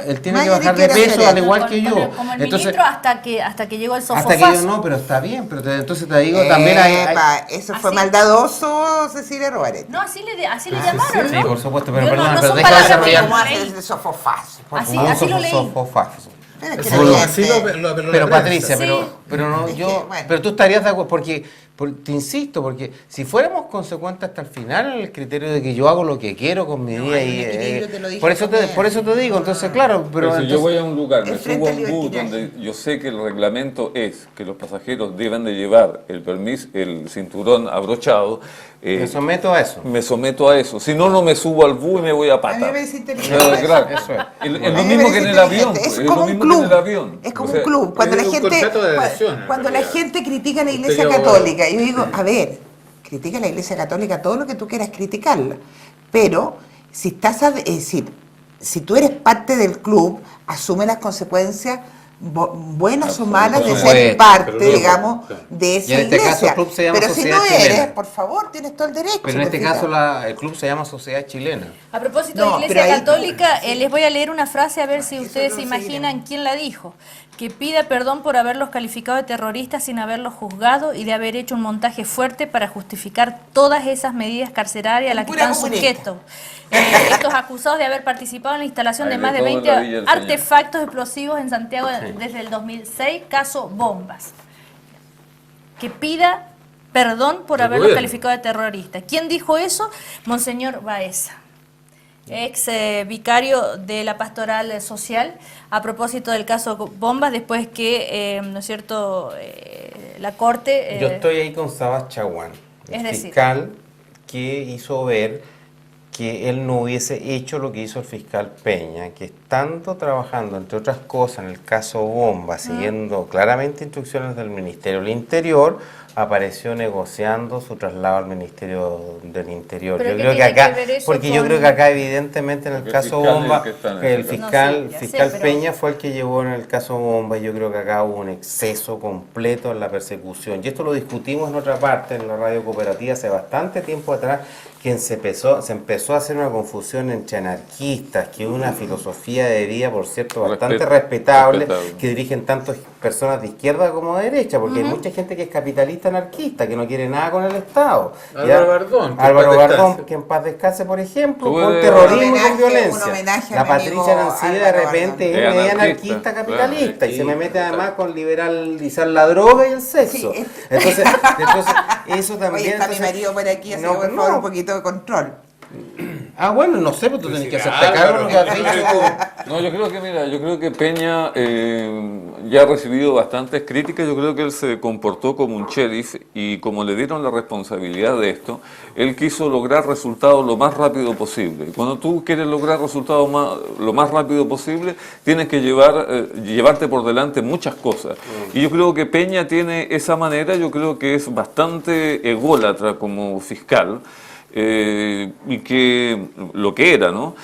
Él tiene que Mañalich bajar de quiere peso hacer al eso. igual que yo. Como el Entonces, ministro hasta que llegó el hasta sofofazo. que yo no, pero está bien. Pero entonces te digo, también hay. Epa, eso fue Así. maldadoso, Cecilia Robaret. No, así le llamaron, sí, ¿no? por supuesto, pero Yo perdona, no pero son deja palabras desarrollar. ¿Cómo mías, haces de sofofazo? Así lo leí. Sofofazo. Pero es que Pero la Así gente- lo apeló Pero la prensa. Patricia, Sí. pero no, Es que, yo, bueno. pero tú estarías de acuerdo, porque te insisto, porque si fuéramos consecuentes hasta el final en el criterio de que yo hago lo que quiero con mi No, vida hay un y equilibrio, te lo dije por eso también. por eso te digo, entonces claro, pero Pero si yo entonces- voy a un lugar, me El subo a frente un al bus libertinaje. donde yo sé que el reglamento es que los pasajeros deben de llevar el cinturón abrochado, me someto a eso. me someto a eso. Si no, no me subo al bus y me voy a A mí pata. me parece inteligente. Claro, Eso es. Es A lo mí me mismo que en parece el avión. inteligente. pues, Es es como lo un mismo club. que en el avión. Es como O sea, un club. Cuando la es un gente, contrato de adhesión, en cuando la realidad. gente critica a la Usted Iglesia que Católica, yo digo, a ver, critica a la Iglesia Católica todo lo que tú quieras criticarla, pero si estás, es decir, si tú eres parte del club, asume las consecuencias buenas o malas de ser Absolutamente. parte, Pero no, digamos, claro. de esa Y en este iglesia. caso el club se llama pero si Sociedad no Chilena. eres, por favor, tienes todo el derecho. Pero en este ¿te caso fijas? el club se llama Sociedad Chilena. A propósito No, de pero Iglesia ahí- Católica, les voy a leer una frase a ver si Eso ustedes lo se seguiremos. imaginan quién la dijo. Que pida perdón por haberlos calificado de terroristas sin haberlos juzgado y de haber hecho un montaje fuerte para justificar todas esas medidas carcelarias a las que Pura están comunista. sujetos. Estos acusados de haber participado en la instalación Hay de de más de todo en 20 la Villa del Señor. artefactos explosivos en Santiago desde el 2006, caso Bombas. Que pida perdón por El haberlos gobierno. calificado de terroristas. ¿Quién dijo eso? Monseñor Baeza, ex vicario de la Pastoral Social, a propósito del caso Bombas, después que, ¿no es cierto?, la Corte... Yo estoy ahí con Sabas Chaguán, el es decir- fiscal que hizo ver que él no hubiese hecho lo que hizo el fiscal Peña, que estando trabajando, entre otras cosas, en el caso Bomba, siguiendo claramente instrucciones del Ministerio del Interior, apareció negociando su traslado al Ministerio del Interior. ¿Pero Yo qué creo que tiene que acá, ver eso porque yo con- creo que acá evidentemente en el Porque el caso fiscal es el Bomba, que está en el ese caso. fiscal, No, sí, ya sé, fiscal pero- Peña fue el que llevó en el caso Bomba y yo creo que acá hubo un exceso completo en la persecución. Y esto lo discutimos en otra parte, en la radio cooperativa, hace bastante tiempo atrás, que se empezó a hacer una confusión entre anarquistas, que es una filosofía de vida, por cierto, bastante respetable, que dirigen tanto personas de izquierda como de derecha, porque hay mucha gente que es capitalista anarquista, que no quiere nada con el Estado. Álvaro Bardón, que en Álvaro paz Bardón, descanse. que en paz descanse, por ejemplo, Puede- con terrorismo y Un con homenaje violencia. a La mi amigo Patricia Arancibia de Álvaro repente Bardón. es media Es anarquista anarquista, capitalista y se me mete claro. además con liberalizar la droga y el sexo. Sí, Entonces, eso también... Oye, está mi entonces- marido por aquí, así no, que por no. favor un poquito de control. Ah, bueno, no sé, pero tú tenés que hacerte cargo de lo que has dicho. No, yo creo que Peña ya ha recibido bastantes críticas. Yo creo que él se comportó como un sheriff y como le dieron la responsabilidad de esto, él quiso lograr resultados lo más rápido posible. Y cuando tú quieres lograr resultados lo más rápido posible, tienes que llevarte por delante muchas cosas. Y yo creo que Peña tiene esa manera, yo creo que es bastante ególatra como fiscal. Y que lo que era, ¿no?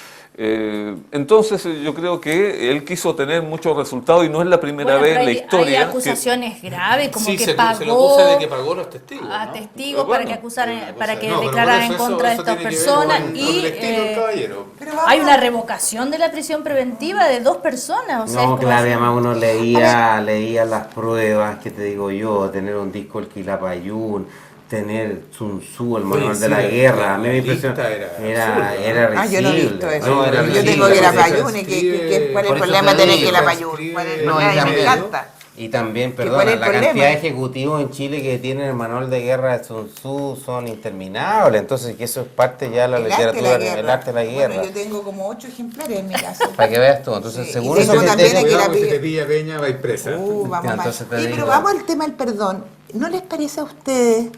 Entonces yo creo que él quiso tener muchos resultados y no es la primera vez en la historia. Hay acusaciones graves, como sí, que se le pagó acusa de que pagó a los testigos, a ¿no? testigos Bueno, para que acusaran, para que No, pero declararan por en contra de estas tiene que ver personas con y el estilo del caballero. Pero vamos hay a- una revocación de la prisión preventiva de 2 personas. O sea, es No, como claro, así. además uno leía las pruebas, que te digo yo, tener un disco el Quilapayún, tener Sun Tzu, el manual Oye, de la sí, guerra, a mí me la impresionó, lista era era risible. yo no he visto eso. No, era yo risible. tengo que ir a Por eso Payún, se ¿cuál es por el eso problema te de tener digo, que ir a se Payún? escribe- ¿Cuál es? No, Ay, y me también- encanta. Y también, ¿Cuál perdona, es el la problema? cantidad de ejecutivos en Chile que tienen el manual de guerra de Sun Tzu son interminables, entonces que eso es parte ya de la El arte de literatura, la guerra. el arte de la guerra. Bueno, yo tengo como 8 ejemplares en mi casa. Para que veas tú, entonces Sí, seguro y ese tengo también criterio- aquí la Cuidado, si pilla. te pilla Peña, va a ir presa. Vamos Ya, mal. entonces te Oye, digo. pero vamos al tema del perdón. ¿No les parece a ustedes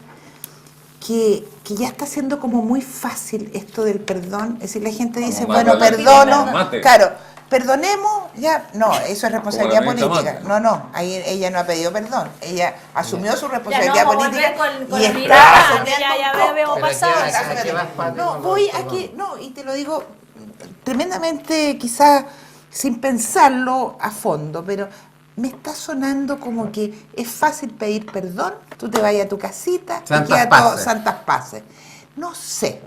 que ya está siendo como muy fácil esto del perdón? Es decir, la gente dice, Como bueno, mate, perdono, mate. claro, perdonemos, ya, no, eso es responsabilidad Como la ministra política. Mate. No, ahí ella no ha pedido perdón, ella asumió su Ya responsabilidad no vamos a política volver con y la está mirada, asumiendo ya un costo. veo Pero pasado. aquí- aquí vas, Pati, No, con voy los- aquí, no, y te lo digo tremendamente quizás sin pensarlo a fondo, pero me está sonando como que es fácil pedir perdón, tú te vas a tu casita Santas y queda todo paces. santas paces. No sé,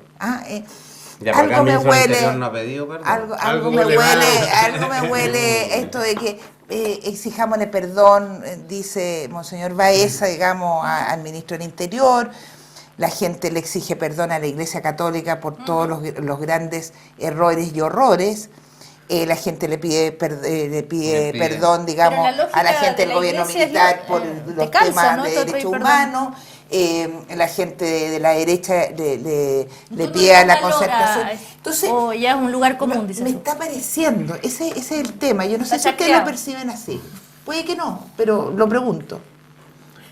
Ya, porque algo el me ministro del huele, Interior no ha pedido perdón. algo me huele mal. huele, algo me huele esto de que exijámosle perdón, dice Monseñor Baeza, digamos, al ministro del Interior. La gente le exige perdón a la Iglesia Católica por todos los grandes errores y horrores. La gente le pide perdón, digamos, Pero la lógica a la gente de del la gobierno Iglesia es militar por te los calza, temas ¿no? de Esto de derechos pedir perdón. humanos. La gente de la derecha le Tú pide a la valora, concertación. Entonces, o ya es un lugar común, dices me tú. está pareciendo, ese es el tema. Yo no sé Está si ustedes chacreado. lo perciben así. Puede que no, pero lo pregunto.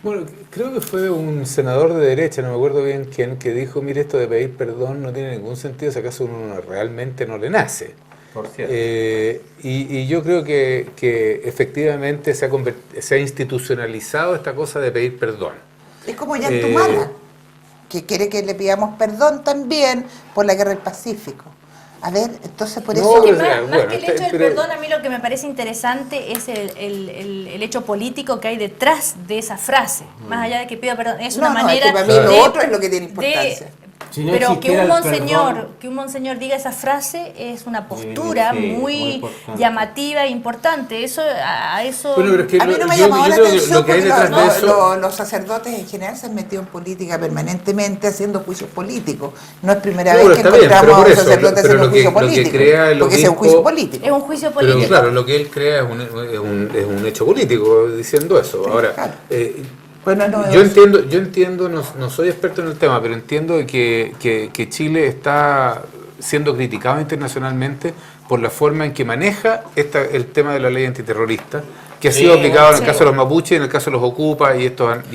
Bueno, creo que fue un senador de derecha, no me acuerdo bien quién, que dijo, mire, esto de pedir perdón no tiene ningún sentido si acaso uno realmente no le nace. Por cierto. Y yo creo que efectivamente se ha institucionalizado esta cosa de pedir perdón. Es como Yantumala, que quiere que le pidamos perdón también por la guerra del Pacífico. A ver, entonces por No, eso... pero- Más bueno, que el hecho del pero- perdón, a mí lo que me parece interesante es el hecho político que hay detrás de esa frase. Más allá de que pido perdón, es una No, manera es que para mí lo otro es lo que tiene importancia. Si no pero que existiera un el monseñor, perdón- que un monseñor diga esa frase es una postura Sí, muy muy importante. llamativa e importante. Eso a eso Bueno, pero es que A mí no me ha yo llamado la creo que atención lo que hay porque detrás de eso... los sacerdotes en general se han metido en política permanentemente haciendo juicios políticos. No es primera No, vez pero que está bien, encontramos pero a por un eso, sacerdote pero haciendo lo un que- juicio lo que político. crea el Porque ese es un obispo- juicio político. es un juicio Pero político. claro, lo que él crea es un hecho político diciendo eso. Ahora, claro. Bueno, no, yo entiendo, no soy experto en el tema, pero entiendo que Chile está siendo criticado internacionalmente por la forma en que maneja el tema de la ley antiterrorista, que ha sido aplicado en el caso de los mapuches, en el caso de los ocupas y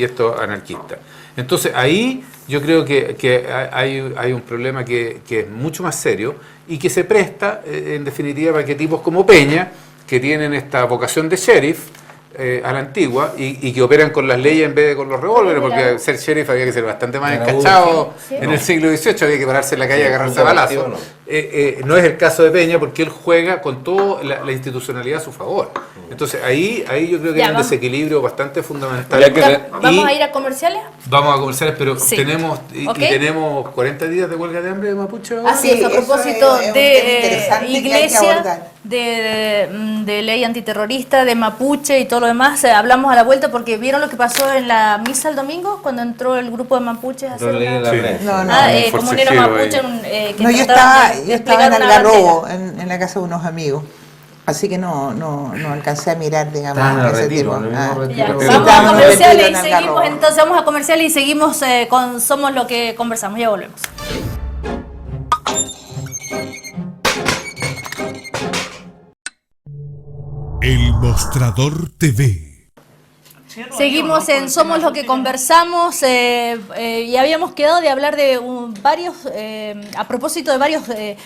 estos anarquistas. Entonces ahí yo creo que hay un problema que es mucho más serio y que se presta, en definitiva, para que tipos como Peña, que tienen esta vocación de sheriff, a la antigua y que operan con las leyes en vez de con los revólveres, porque ser sheriff había que ser bastante más Era encachado Sí. en el siglo XVIII, había que pararse en la calle y agarrarse a balazos. no. No es el caso de Peña porque él juega con toda la institucionalidad a su favor. Entonces ahí yo creo que Ya, hay un vamos. desequilibrio bastante fundamental. Ya que- ¿Vamos a ir a comerciales? Vamos a comerciales, pero Sí. tenemos Ok. y tenemos 40 días de huelga de hambre de Mapuche ahora. Así es, a eso propósito es un tema de interesante que hay que iglesia, abordar. de ley antiterrorista, de Mapuche y todo lo demás, hablamos a la vuelta porque vieron lo que pasó en la misa el domingo cuando entró el grupo de mapuches a Lo hacer leí en la una... prensa. No, no. un comuneros forcejeo mapuche ahí. que No, yo trataban estaba, de yo estaba desplegar en una Algarrobo, bandera. en la casa de unos amigos. Así que no alcancé a mirar, digamos, Estaban en el ese retiro, tipo. en el mismo retiro. Ya, Pero vamos a estábamos en comerciales y retiro en seguimos, Algarrobo. entonces vamos a comerciales y seguimos con Somos lo que conversamos, ya volvemos. Mostrador TV. Seguimos en Somos lo que conversamos y habíamos quedado de hablar de a propósito de varios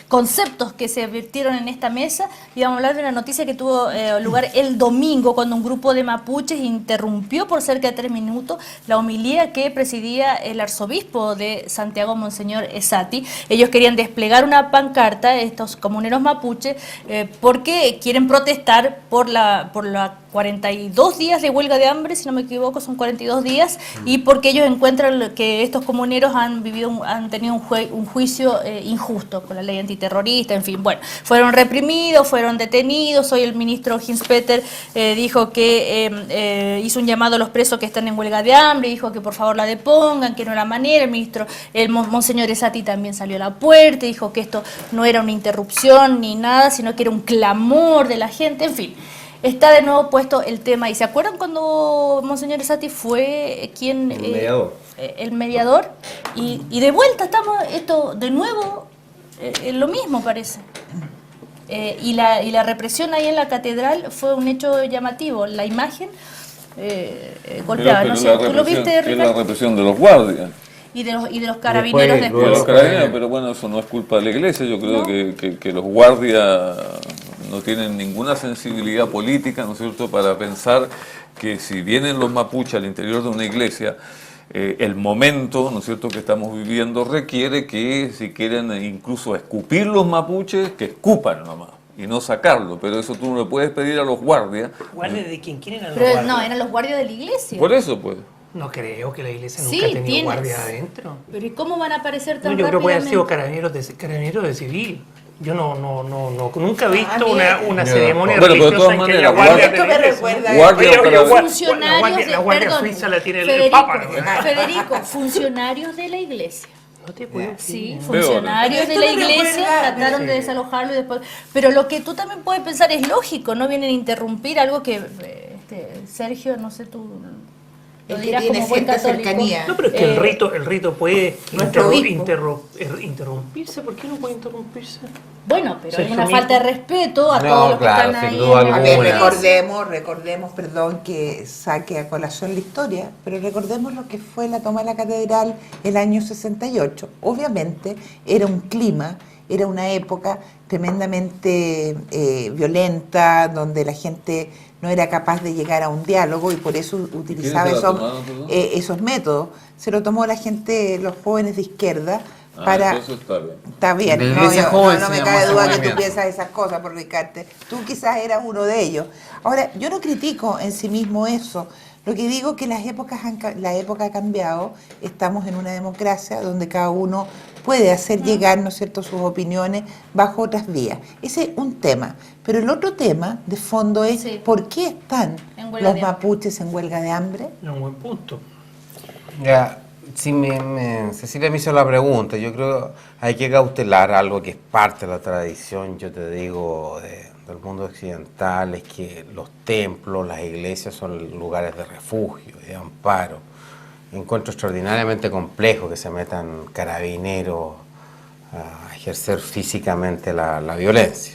conceptos que se vertieron en esta mesa. Íbamos a hablar de una noticia que tuvo lugar el domingo cuando un grupo de mapuches interrumpió por cerca de 3 minutos la homilía que presidía el arzobispo de Santiago, Monseñor Esati. Ellos querían desplegar una pancarta, estos comuneros mapuches, porque quieren protestar por la 42 días de huelga de hambre, si no me equivoco, son 42 días, y porque ellos encuentran que estos comuneros han tenido un juicio injusto con la ley antiterrorista, en fin, bueno, fueron reprimidos, fueron detenidos. Hoy el ministro Hinspeter dijo que hizo un llamado a los presos que están en huelga de hambre, dijo que por favor la depongan, que no era manera. El Monseñor Esati también salió a la puerta, dijo que esto no era una interrupción ni nada, sino que era un clamor de la gente, en fin. Está de nuevo puesto el tema. ¿Y se acuerdan cuando Monseñor Esati fue quien... El mediador. El mediador. Y de vuelta estamos, esto de nuevo, lo mismo parece. Y la represión ahí en la catedral fue un hecho llamativo. La imagen golpeada. Pero no sé, ¿tú lo viste, es la Ricardo? represión de los guardias. Y de los carabineros después. Los carabineros, pero bueno, eso no es culpa de la iglesia. Yo creo que los guardias no tienen ninguna sensibilidad política, ¿no es cierto?, para pensar que si vienen los mapuches al interior de una iglesia, el momento, ¿no es cierto?, que estamos viviendo requiere que si quieren incluso escupir los mapuches, que escupan nomás y no sacarlo, pero eso tú no le puedes pedir a los guardias. ¿Guardias de quién? ¿Quién eran los Pero guardias? no, eran los guardias de la iglesia. Por eso, pues. No creo que la iglesia Sí, nunca ha tenido tienes. guardia adentro. Pero ¿y cómo van a aparecer tan No, yo creo que puede haber sido rápidamente? carabineros de civil. Yo nunca he visto mí- una ceremonia Bueno, pero de religiosa todas en que haya maneras, guardia esto de me la iglesia. recuerda- Guardia Oye, o carabinero. Funcionarios la guardia perdón, suiza la tiene el Federico, Papa. Federico, funcionarios de la iglesia. No te puedo Sí, creer. funcionarios Pero de la esto me iglesia recuerda- trataron de desalojarlo y después... Pero lo que tú también puedes pensar es lógico, no vienen a interrumpir algo que Sergio, no sé tú... Lo El que dirás tiene como buen cierta católico. cercanía. No, pero es que el rito puede Nuestro obispo. interrumpirse. ¿Por qué no puede interrumpirse? Bueno, pero Sergio es una mismo. falta de respeto a No, todos los que claro, están ahí. sin duda en la A ver, alguna. recordemos, perdón, que saque a colación la historia, pero recordemos lo que fue la toma de la catedral el año 68. Obviamente era un clima, era una época tremendamente violenta, donde la gente no era capaz de llegar a un diálogo y por eso utilizaba ¿Quiénes se la tomaron, perdón? esos métodos. Se lo tomó la gente, los jóvenes de izquierda, Ah, para... entonces está bien. Está bien, La no, iglesia joven no se me llama cabe ese duda que tú movimiento. piensas esas cosas, por Ricardo. Tú quizás eras uno de ellos. Ahora, yo no critico en sí mismo eso. Lo que digo es que la época ha cambiado, estamos en una democracia donde cada uno puede hacer llegar, ¿no es cierto?, sus opiniones bajo otras vías. Ese es un tema. Pero el otro tema de fondo es Sí. ¿por qué están En huelga los de hambre. mapuches en huelga de hambre? Es un buen punto. Ya, si Cecilia me hizo la pregunta, yo creo que hay que cautelar algo que es parte de la tradición, yo te digo, del mundo occidental, es que los templos, las iglesias son lugares de refugio, de amparo. Encuentro extraordinariamente complejo que se metan carabineros a ejercer físicamente la violencia.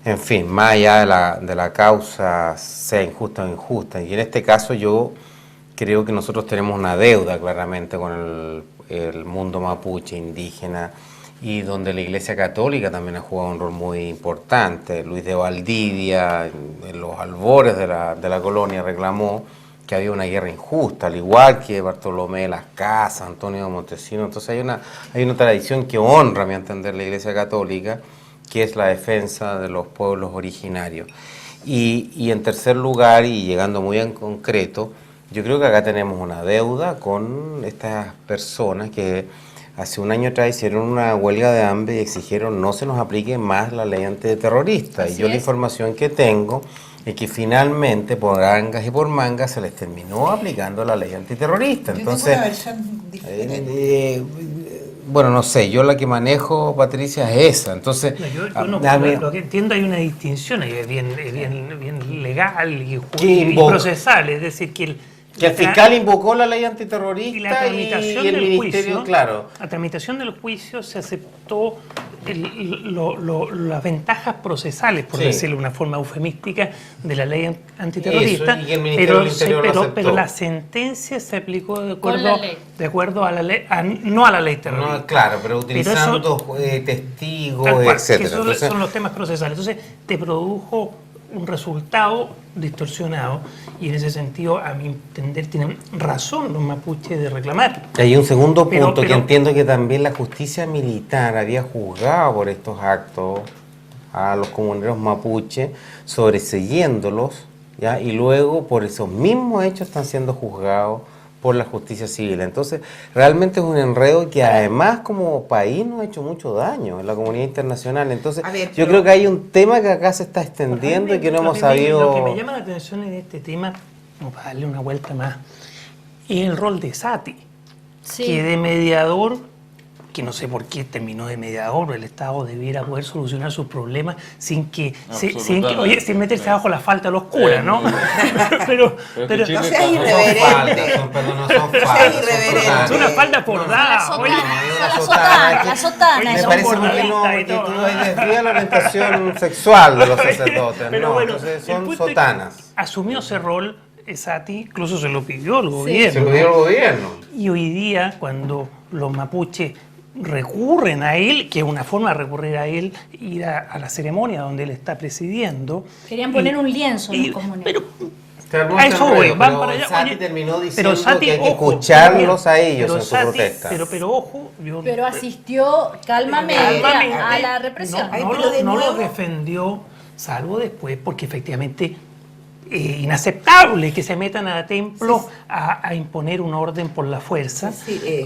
En fin, más allá de la causa, sea injusta o injusta, y en este caso yo creo que nosotros tenemos una deuda claramente con el mundo mapuche indígena y donde la Iglesia Católica también ha jugado un rol muy importante. Luis de Valdivia, en los albores de la colonia, reclamó que había una guerra injusta, al igual que Bartolomé de las Casas, Antonio de Montesinos. Entonces hay una tradición que honra, a mi entender, la Iglesia Católica, que es la defensa de los pueblos originarios. Y en tercer lugar, y llegando muy en concreto, yo creo que acá tenemos una deuda con estas personas que hace un año atrás hicieron una huelga de hambre y exigieron no se nos aplique más la ley antiterrorista. Así Y yo la es. información que tengo es que finalmente por angas y por mangas se les terminó aplicando la ley antiterrorista. Yo tengo Entonces, una versión diferente. bueno, no sé, yo la que manejo, Patricia, es esa. Entonces, No, yo a mí- lo que entiendo hay una distinción ahí, es bien legal y ¿Qué invoca? procesal, es decir, que Que el fiscal invocó la ley antiterrorista y la tramitación y el del ministerio, juicio, claro. La tramitación del juicio se aceptó las ventajas procesales, por decirlo de una forma eufemística, de la ley antiterrorista, eso, y el Ministerio del Interior lo aceptó. pero la sentencia se aplicó de acuerdo a la ley, no a la ley terrorista. No, claro, pero utilizando testigos, etcétera. Esos son los temas procesales. Entonces, te produjo un resultado distorsionado, y en ese sentido, a mi entender, tienen razón los mapuches de reclamar. Hay un segundo punto pero que entiendo que también la justicia militar había juzgado por estos actos a los comuneros mapuches, sobreseyéndolos, ¿ya? Y luego por esos mismos hechos están siendo juzgados por la justicia civil. Entonces, realmente es un enredo que además como país nos ha hecho mucho daño en la comunidad internacional. Entonces, yo creo que hay un tema que acá se está extendiendo y que no hemos sabido... Lo que me llama la atención en este tema, como para darle una vuelta más, es el rol de Sati, que de mediador, que no sé por qué terminó de mediador, el Estado debiera poder solucionar sus problemas sin meterse abajo la falta de los curas, ¿no? pero no seas irreverente. Es una falta bordada. La sotana. Me parece que tú desvías la orientación sexual de los sacerdotes. Pero bueno, entonces son sotanas. Asumió ese rol Sati, incluso se lo pidió el gobierno. Se lo pidió el gobierno. Y hoy día, cuando los mapuches recurren a él, que es una forma de recurrir a él, ir a la ceremonia donde él está presidiendo. Querían poner un lienzo en los comuneros. A eso voy, van para allá. Sati terminó diciendo Sati, que hay que escucharlos a ellos en su Sati, protesta. Pero ojo, pero asistió calmamente a la represión. No lo defendió, salvo después, porque efectivamente es inaceptable que se metan a templos a imponer un orden por la fuerza.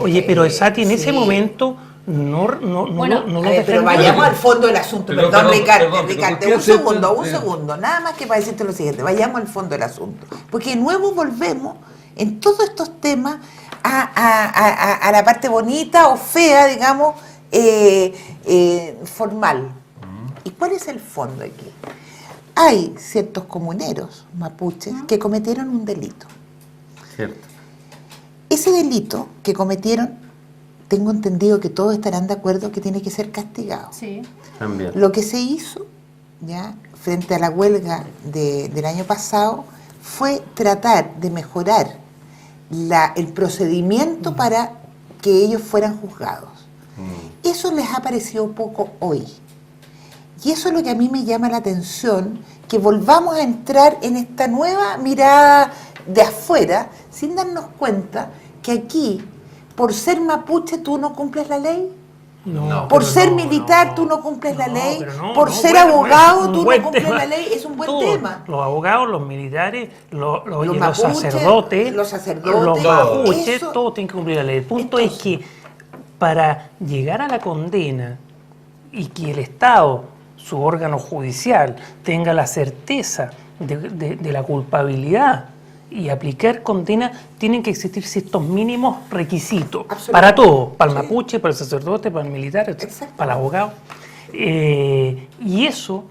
Oye, pero Sati en ese momento no lo defendió. Pero vayamos al fondo del asunto. Perdón, Ricardo, un segundo. Nada más que para decirte lo siguiente. Vayamos al fondo del asunto. Porque de nuevo volvemos en todos estos temas a la parte bonita o fea, digamos, formal. ¿Y cuál es el fondo aquí? Hay ciertos comuneros mapuches que cometieron un delito. Cierto. Ese delito que cometieron, tengo entendido que todos estarán de acuerdo que tiene que ser castigado. Sí. También. Lo que se hizo, ya, frente a la huelga del año pasado, fue tratar de mejorar el procedimiento para que ellos fueran juzgados. Eso les ha parecido poco hoy. Y eso es lo que a mí me llama la atención, que volvamos a entrar en esta nueva mirada de afuera, sin darnos cuenta que aquí, por ser mapuche, tú no cumples la ley. No, por ser militar, tú no cumples la ley. Por ser abogado, tú no cumples la ley. Es un buen tema. Los abogados, los militares, los mapuches, sacerdotes, los mapuches, todos tienen que cumplir la ley. El punto es que para llegar a la condena y que el Estado, su órgano judicial, tenga la certeza de la culpabilidad y aplicar condena, tienen que existir ciertos mínimos requisitos para todo, para el mapuche, para el sacerdote, para el militar, para el abogado. Y eso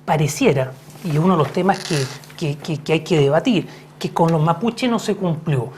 pareciera, y es uno de los temas que hay que debatir, que con los mapuches no se cumplió.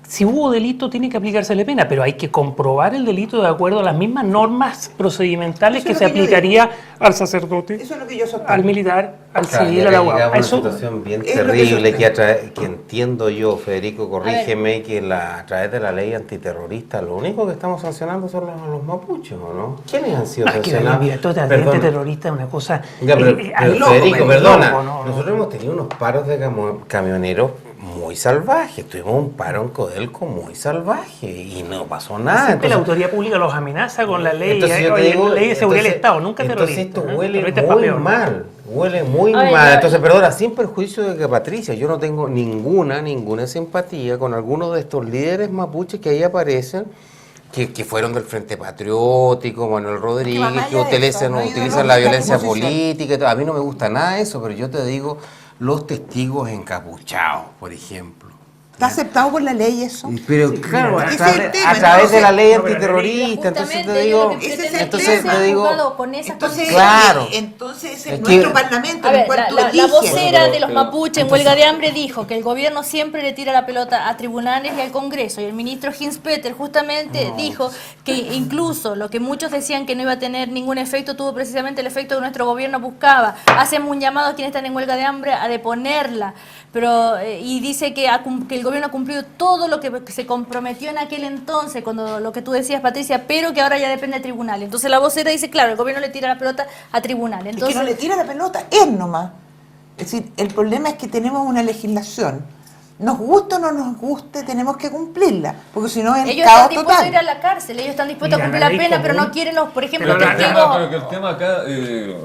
Si hubo delito, tiene que aplicarse la pena, pero hay que comprobar el delito de acuerdo a las mismas normas procedimentales que se aplicaría al sacerdote, eso es lo que yo sostengo, al militar, al civil, al abogado. Es una situación bien terrible que entiendo yo, Federico, corrígeme, que a través de la ley antiterrorista lo único que estamos sancionando son los mapuches, ¿o no? ¿Quiénes han sido sancionados? La ley antiterrorista es una cosa... Federico, perdona, nosotros hemos tenido unos paros de camioneros muy salvajes, tuvimos un paro en Codelco muy salvaje y no pasó nada. Siempre la autoridad pública los amenaza con la ley, ley de seguridad del Estado, nunca terrorista. Entonces esto huele muy mal. Entonces, perdona, sin perjuicio de que, Patricia, yo no tengo ninguna simpatía con algunos de estos líderes mapuches que ahí aparecen, que fueron del Frente Patriótico, Manuel Rodríguez, que utilizan la violencia política. A mí no me gusta nada eso, pero yo te digo, los testigos encapuchados, por ejemplo. ¿Está aceptado por la ley eso? Pero claro, Ese es el tema, a través de la ley entonces- antiterrorista, entonces Justamente te ellos digo, lo que ese es el entonces tema. te digo, con esas Entonces, Claro. entonces es Es nuestro que- parlamento A en el ver, cual tú la eliges. vocera de los mapuches en huelga de hambre dijo que el gobierno siempre le tira la pelota a tribunales y al Congreso, y el ministro Hinspeter justamente dijo que incluso lo que muchos decían que no iba a tener ningún efecto tuvo precisamente el efecto que nuestro gobierno buscaba. Hacemos un llamado a quienes están en huelga de hambre a deponerla, pero y dice que el gobierno ha cumplido todo lo que se comprometió en aquel entonces, cuando lo que tú decías, Patricia, pero que ahora ya depende de tribunales. Entonces la vocera dice, claro, el gobierno le tira la pelota a tribunales. Es Entonces, que no le tira la pelota, es nomás. Es decir, el problema es que tenemos una legislación. Nos guste o no nos guste, tenemos que cumplirla, porque si no es el ellos caos están dispuestos a ir a total. la cárcel, ellos están dispuestos a Mira, cumplir la la ley pena, pero común. no quieren los, por ejemplo, Pero testigos que el tema acá,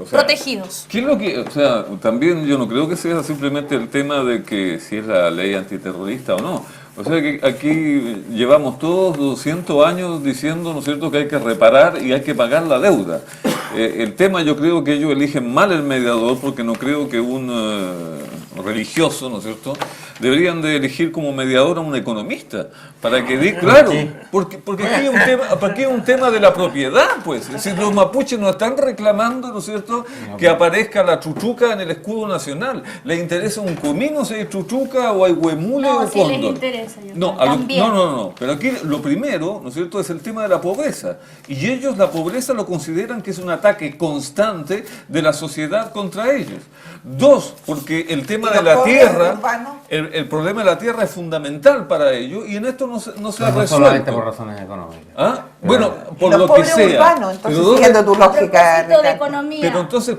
o sea, protegidos. ¿qué es lo que, o sea, también yo no creo que sea simplemente el tema de que si es la ley antiterrorista o no. O sea que aquí llevamos todos 200 años diciendo, ¿no es cierto?, que hay que reparar y hay que pagar la deuda. El tema, yo creo que ellos eligen mal el mediador, porque no creo que un religioso, ¿no es cierto?, deberían de elegir como mediador a un economista, para que diga, claro, porque aquí hay un tema, porque es un tema de la propiedad, pues. Es decir, los mapuches no están reclamando, ¿no es cierto?, que aparezca la chuchuca en el escudo nacional. Les interesa un comino si hay chuchuca o hay huemule No, o sí les cóndor. interesa, yo No, creo, también. no, pero aquí lo primero, ¿no es cierto?, es el tema de la pobreza. Y ellos la pobreza lo consideran que es un ataque constante de la sociedad contra ellos. Dos, porque el tema ¿Y de los la pobres tierra, urbanos? el problema de la tierra es fundamental para ellos y en esto no se ha no solamente por resuelto. razones económicas. ¿Ah? Bueno, Y por los lo que pobres sea. urbanos, entonces Pero ¿dónde- siguiendo tu A lógica, propósito de Ricardo. economía. pero entonces,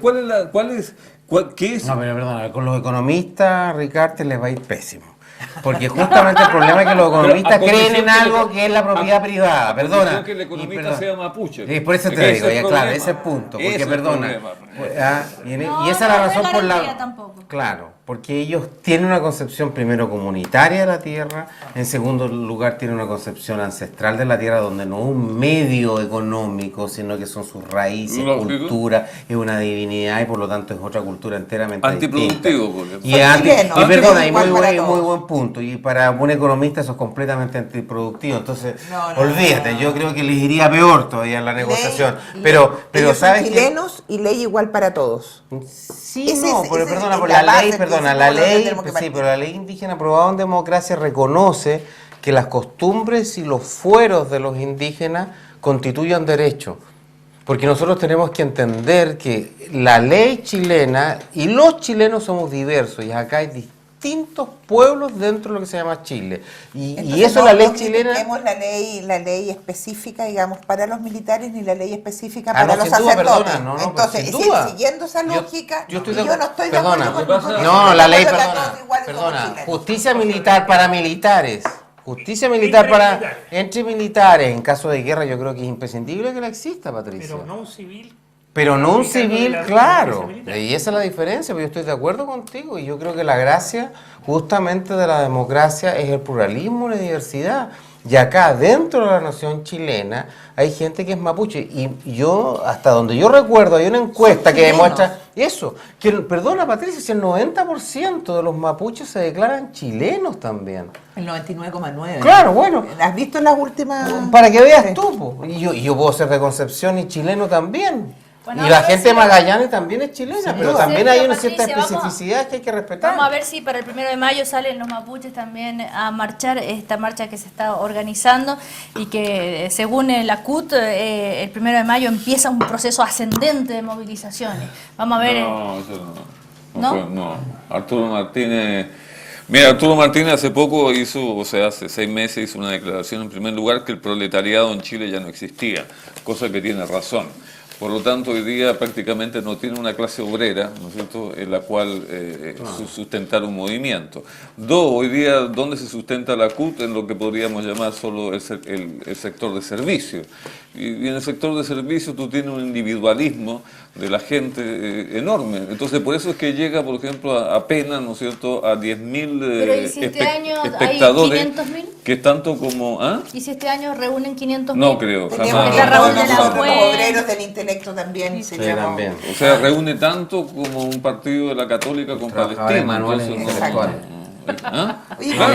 ¿qué es? No, pero perdona, con los economistas, Ricardo, les va a ir pésimo. Porque justamente el problema es que los economistas Pero a creen en condición que algo que es la propiedad privada. A Perdona. condición que el economista Y perdona. sea mapuche. Sí, por eso Es te que digo, ese es ya el claro, problema. ese es el punto. Ese Porque es el perdona. problema. No, Y esa es la no, no razón es por garantía la. tampoco. Claro, porque ellos tienen una concepción primero comunitaria de la tierra, en segundo lugar tienen una concepción ancestral de la tierra donde no es un medio económico, sino que son sus raíces, Lógico. cultura, es una divinidad y por lo tanto es otra cultura enteramente Antiproductivo, distinta. porque- Y, Son chilenos, y perdona, y igual muy para todos. buen punto. Y para un economista eso es completamente antiproductivo. Entonces, No, olvídate, yo creo que les iría peor todavía en la negociación. Ley- Pero ellos son ¿sabes qué? chilenos y ley igual para todos. Sí, Ese no, es- pero ese perdona, es por la la base, ley, el perdona, principio la por donde ley, tenemos que sí, partir. pero la ley indígena aprobada en democracia reconoce que las costumbres y los fueros de los indígenas constituyan derecho. Porque nosotros tenemos que entender que la ley chilena y los chilenos somos diversos y acá hay distintos pueblos dentro de lo que se llama Chile. Y Entonces, eso no, la ley no chilena... critiquemos la ley específica, digamos, para los militares ni la ley específica Ah, para no, los sin duda, sacerdotes. perdona, no, no, Entonces, sin duda. siguiendo esa Yo- lógica, yo estoy y de yo no acuerdo. estoy de Perdona. acuerdo ¿Qué con pasa? No, la ley, con perdona, todos iguales como perdona. chilenos. Justicia militar para militares. Justicia militar para entre militares. En caso de guerra yo creo que es imprescindible que la exista, Patricia. Pero no un civil. Pero no un Aplicando civil, la claro. justicia militar. Y esa es la diferencia, pero yo estoy de acuerdo contigo. Y yo creo que la gracia justamente de la democracia es el pluralismo y la diversidad. Y acá, dentro de la nación chilena, hay gente que es mapuche. Y yo, hasta donde yo recuerdo, hay una encuesta Son que chilenos. demuestra eso. Que, perdona, Patricia, si el 90% de los mapuches se declaran chilenos también. El 99,9. Claro, bueno. ¿Has visto las últimas? Para que veas tú, po. Y yo puedo ser de Concepción y chileno también. Bueno, y la vamos a ver gente de si- Magallanes también es chilena, pero duda. también Sí, hay pero una cierta Patricia, vamos- especificidad que hay que respetar. Vamos a ver si para el 1 de mayo salen los mapuches también a marchar, esta marcha que se está organizando y que según la CUT el 1 de mayo empieza un proceso ascendente de movilizaciones. Vamos a ver. No, eso no. ¿No? No. Arturo Martínez. Mira, Arturo Martínez hace poco hizo, o sea, hace 6 meses hizo una declaración en primer lugar que el proletariado en Chile ya no existía, cosa que tiene razón. Por lo tanto, hoy día prácticamente no tiene una clase obrera, ¿no es cierto?, en la cual sustentar un movimiento. Dos, hoy día, ¿dónde se sustenta la CUT? En lo que podríamos llamar solo el sector de servicio. Y en el sector de servicio tú tienes un individualismo de la gente enorme. Entonces, por eso es que llega, por ejemplo, apenas, ¿no es cierto?, a 10.000 Pero ¿y si este año hay espectadores 500.000? que tanto como... ¿ah? ¿Y si este año reúnen 500.000? No creo, Tenemos jamás. que Está Raúl de la nosotros Fuente. los obreros del intelecto también. Sí, seríamos- también. O sea, reúne tanto como un partido de la Católica con Trabajadores Palestina. manuales Entonces, intelectuales.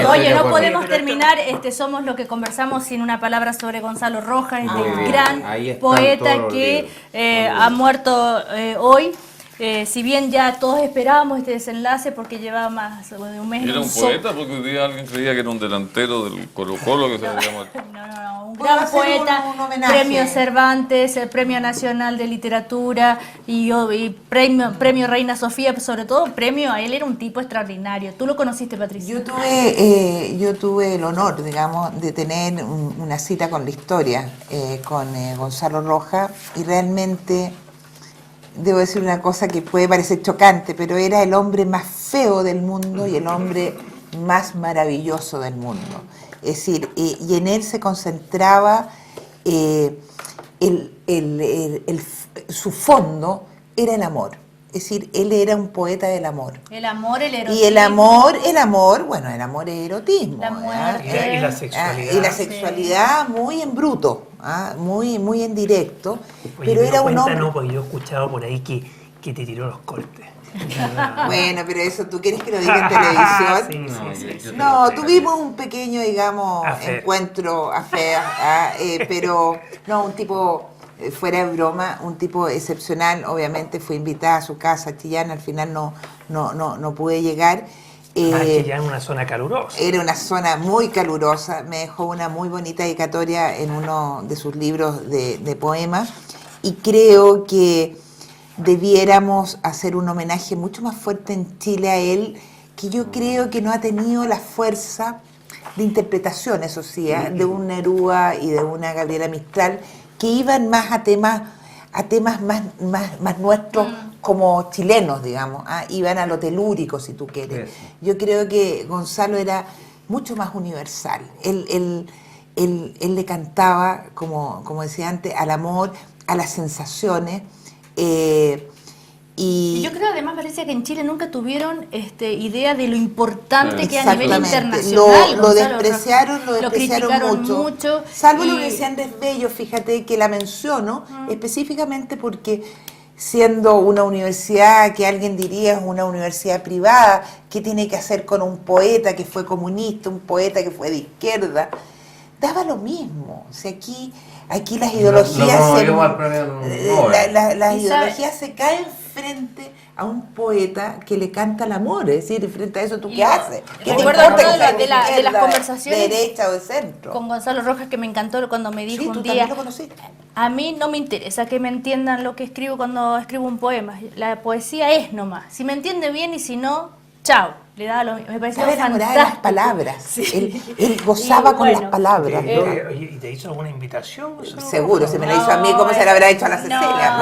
Oye, no podemos terminar, somos lo que conversamos sin una palabra sobre Gonzalo Rojas, este gran poeta que ha muerto hoy. Si bien ya todos esperábamos este desenlace porque llevaba más de un mes. Era un poeta, porque hoy día alguien creía que era un delantero del Colo-Colo que se llama. No, un gran poeta, premio Cervantes, el Premio Nacional de Literatura y premio Reina Sofía, pero sobre todo premio a él, era un tipo extraordinario. ¿Tú lo conociste, Patricia? Yo tuve el honor, digamos, de tener una cita con la historia, con Gonzalo Rojas, y realmente debo decir una cosa que puede parecer chocante, pero era el hombre más feo del mundo y el hombre más maravilloso del mundo. Es decir, y en él se concentraba su fondo era el amor. Es decir, él era un poeta del amor. El amor, el erotismo. Y el amor, bueno, el amor es erotismo. La muerte. Y la sexualidad. Y la sexualidad muy en bruto, muy en directo. Oye, pero era un hombre... No, porque yo he escuchado por ahí que te tiró los cortes. Bueno, pero eso, ¿tú quieres que lo diga en televisión? Sí. No, tuvimos un pequeño, digamos, encuentro, pero no, un tipo... fuera de broma, un tipo excepcional. Obviamente fui invitada a su casa, Chillán, al final no pude llegar. Chillán es una zona calurosa. Era una zona muy calurosa, me dejó una muy bonita dedicatoria en uno de sus libros de poemas, y creo que debiéramos hacer un homenaje mucho más fuerte en Chile a él, que yo creo que no ha tenido la fuerza de interpretación, eso sí, de un Neruda y de una Gabriela Mistral, que iban más a temas más nuestros como chilenos, digamos, iban a lo telúrico, si tú quieres. Yo creo que Gonzalo era mucho más universal. Él le cantaba, como decía antes, al amor, a las sensaciones. Y yo creo además, Patricia, que en Chile nunca tuvieron idea de lo importante que es a nivel internacional. Lo despreciaron criticaron mucho. Salvo la Universidad Andrés Bello, fíjate que la menciono específicamente porque, siendo una universidad que alguien diría es una universidad privada, ¿qué tiene que hacer con un poeta que fue comunista, un poeta que fue de izquierda? Daba lo mismo. O sea, aquí las ideologías las ideologías se caen frente a un poeta que le canta el amor. Es decir, frente a eso, ¿tú qué haces? ¿Qué te recuerdo importa una que sea de las conversaciones de derecha o de centro? Con Gonzalo Rojas, que me encantó cuando me dijo Sí, un tú día: también lo conociste. a mí no me interesa que me entiendan lo que escribo cuando escribo un poema. La poesía es nomás. Si me entiende bien y si no, chao. Le daba me pareció Estaba enamorada de las fantástico. palabras. Sí. Él gozaba con bueno, las palabras. Oye, ¿y te hizo alguna invitación? Seguro, si me la hizo a mí, ¿cómo se la habrá hecho a la Cecilia?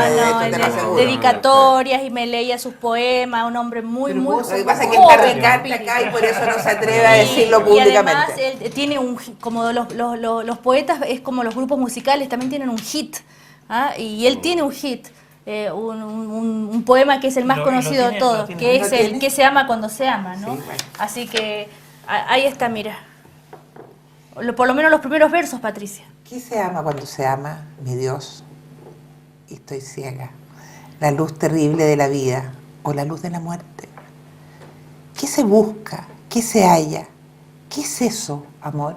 Dedicatorias, y me leía sus poemas, un hombre muy Lo que pasa es que joven, está Ricarte acá y por eso no se atreve a decirlo públicamente. Y además él tiene como los poetas, es como los grupos musicales, también tienen un hit. Y él tiene un hit. Un poema que es el más conocido de todos, que es el que se ama cuando se ama, ¿no? Sí, bueno. Así que ahí está, mira. Por lo menos los primeros versos, Patricia. ¿Qué se ama cuando se ama? Mi Dios, y estoy ciega. La luz terrible de la vida o la luz de la muerte. ¿Qué se busca? ¿Qué se halla? ¿Qué es eso, amor?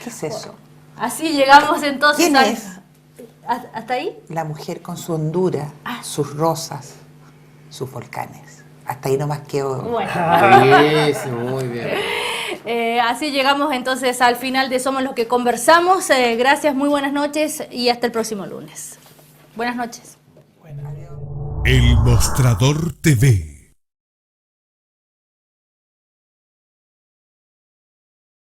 ¿Qué es eso? Así llegamos entonces. ¿Quién es? ¿Hasta ahí? La mujer con su hondura, sus rosas, sus volcanes. Hasta ahí nomás quedo. Bueno. Muy bien. Así llegamos entonces al final de Somos los que conversamos. Gracias, muy buenas noches y hasta el próximo lunes. Buenas noches. El Mostrador TV.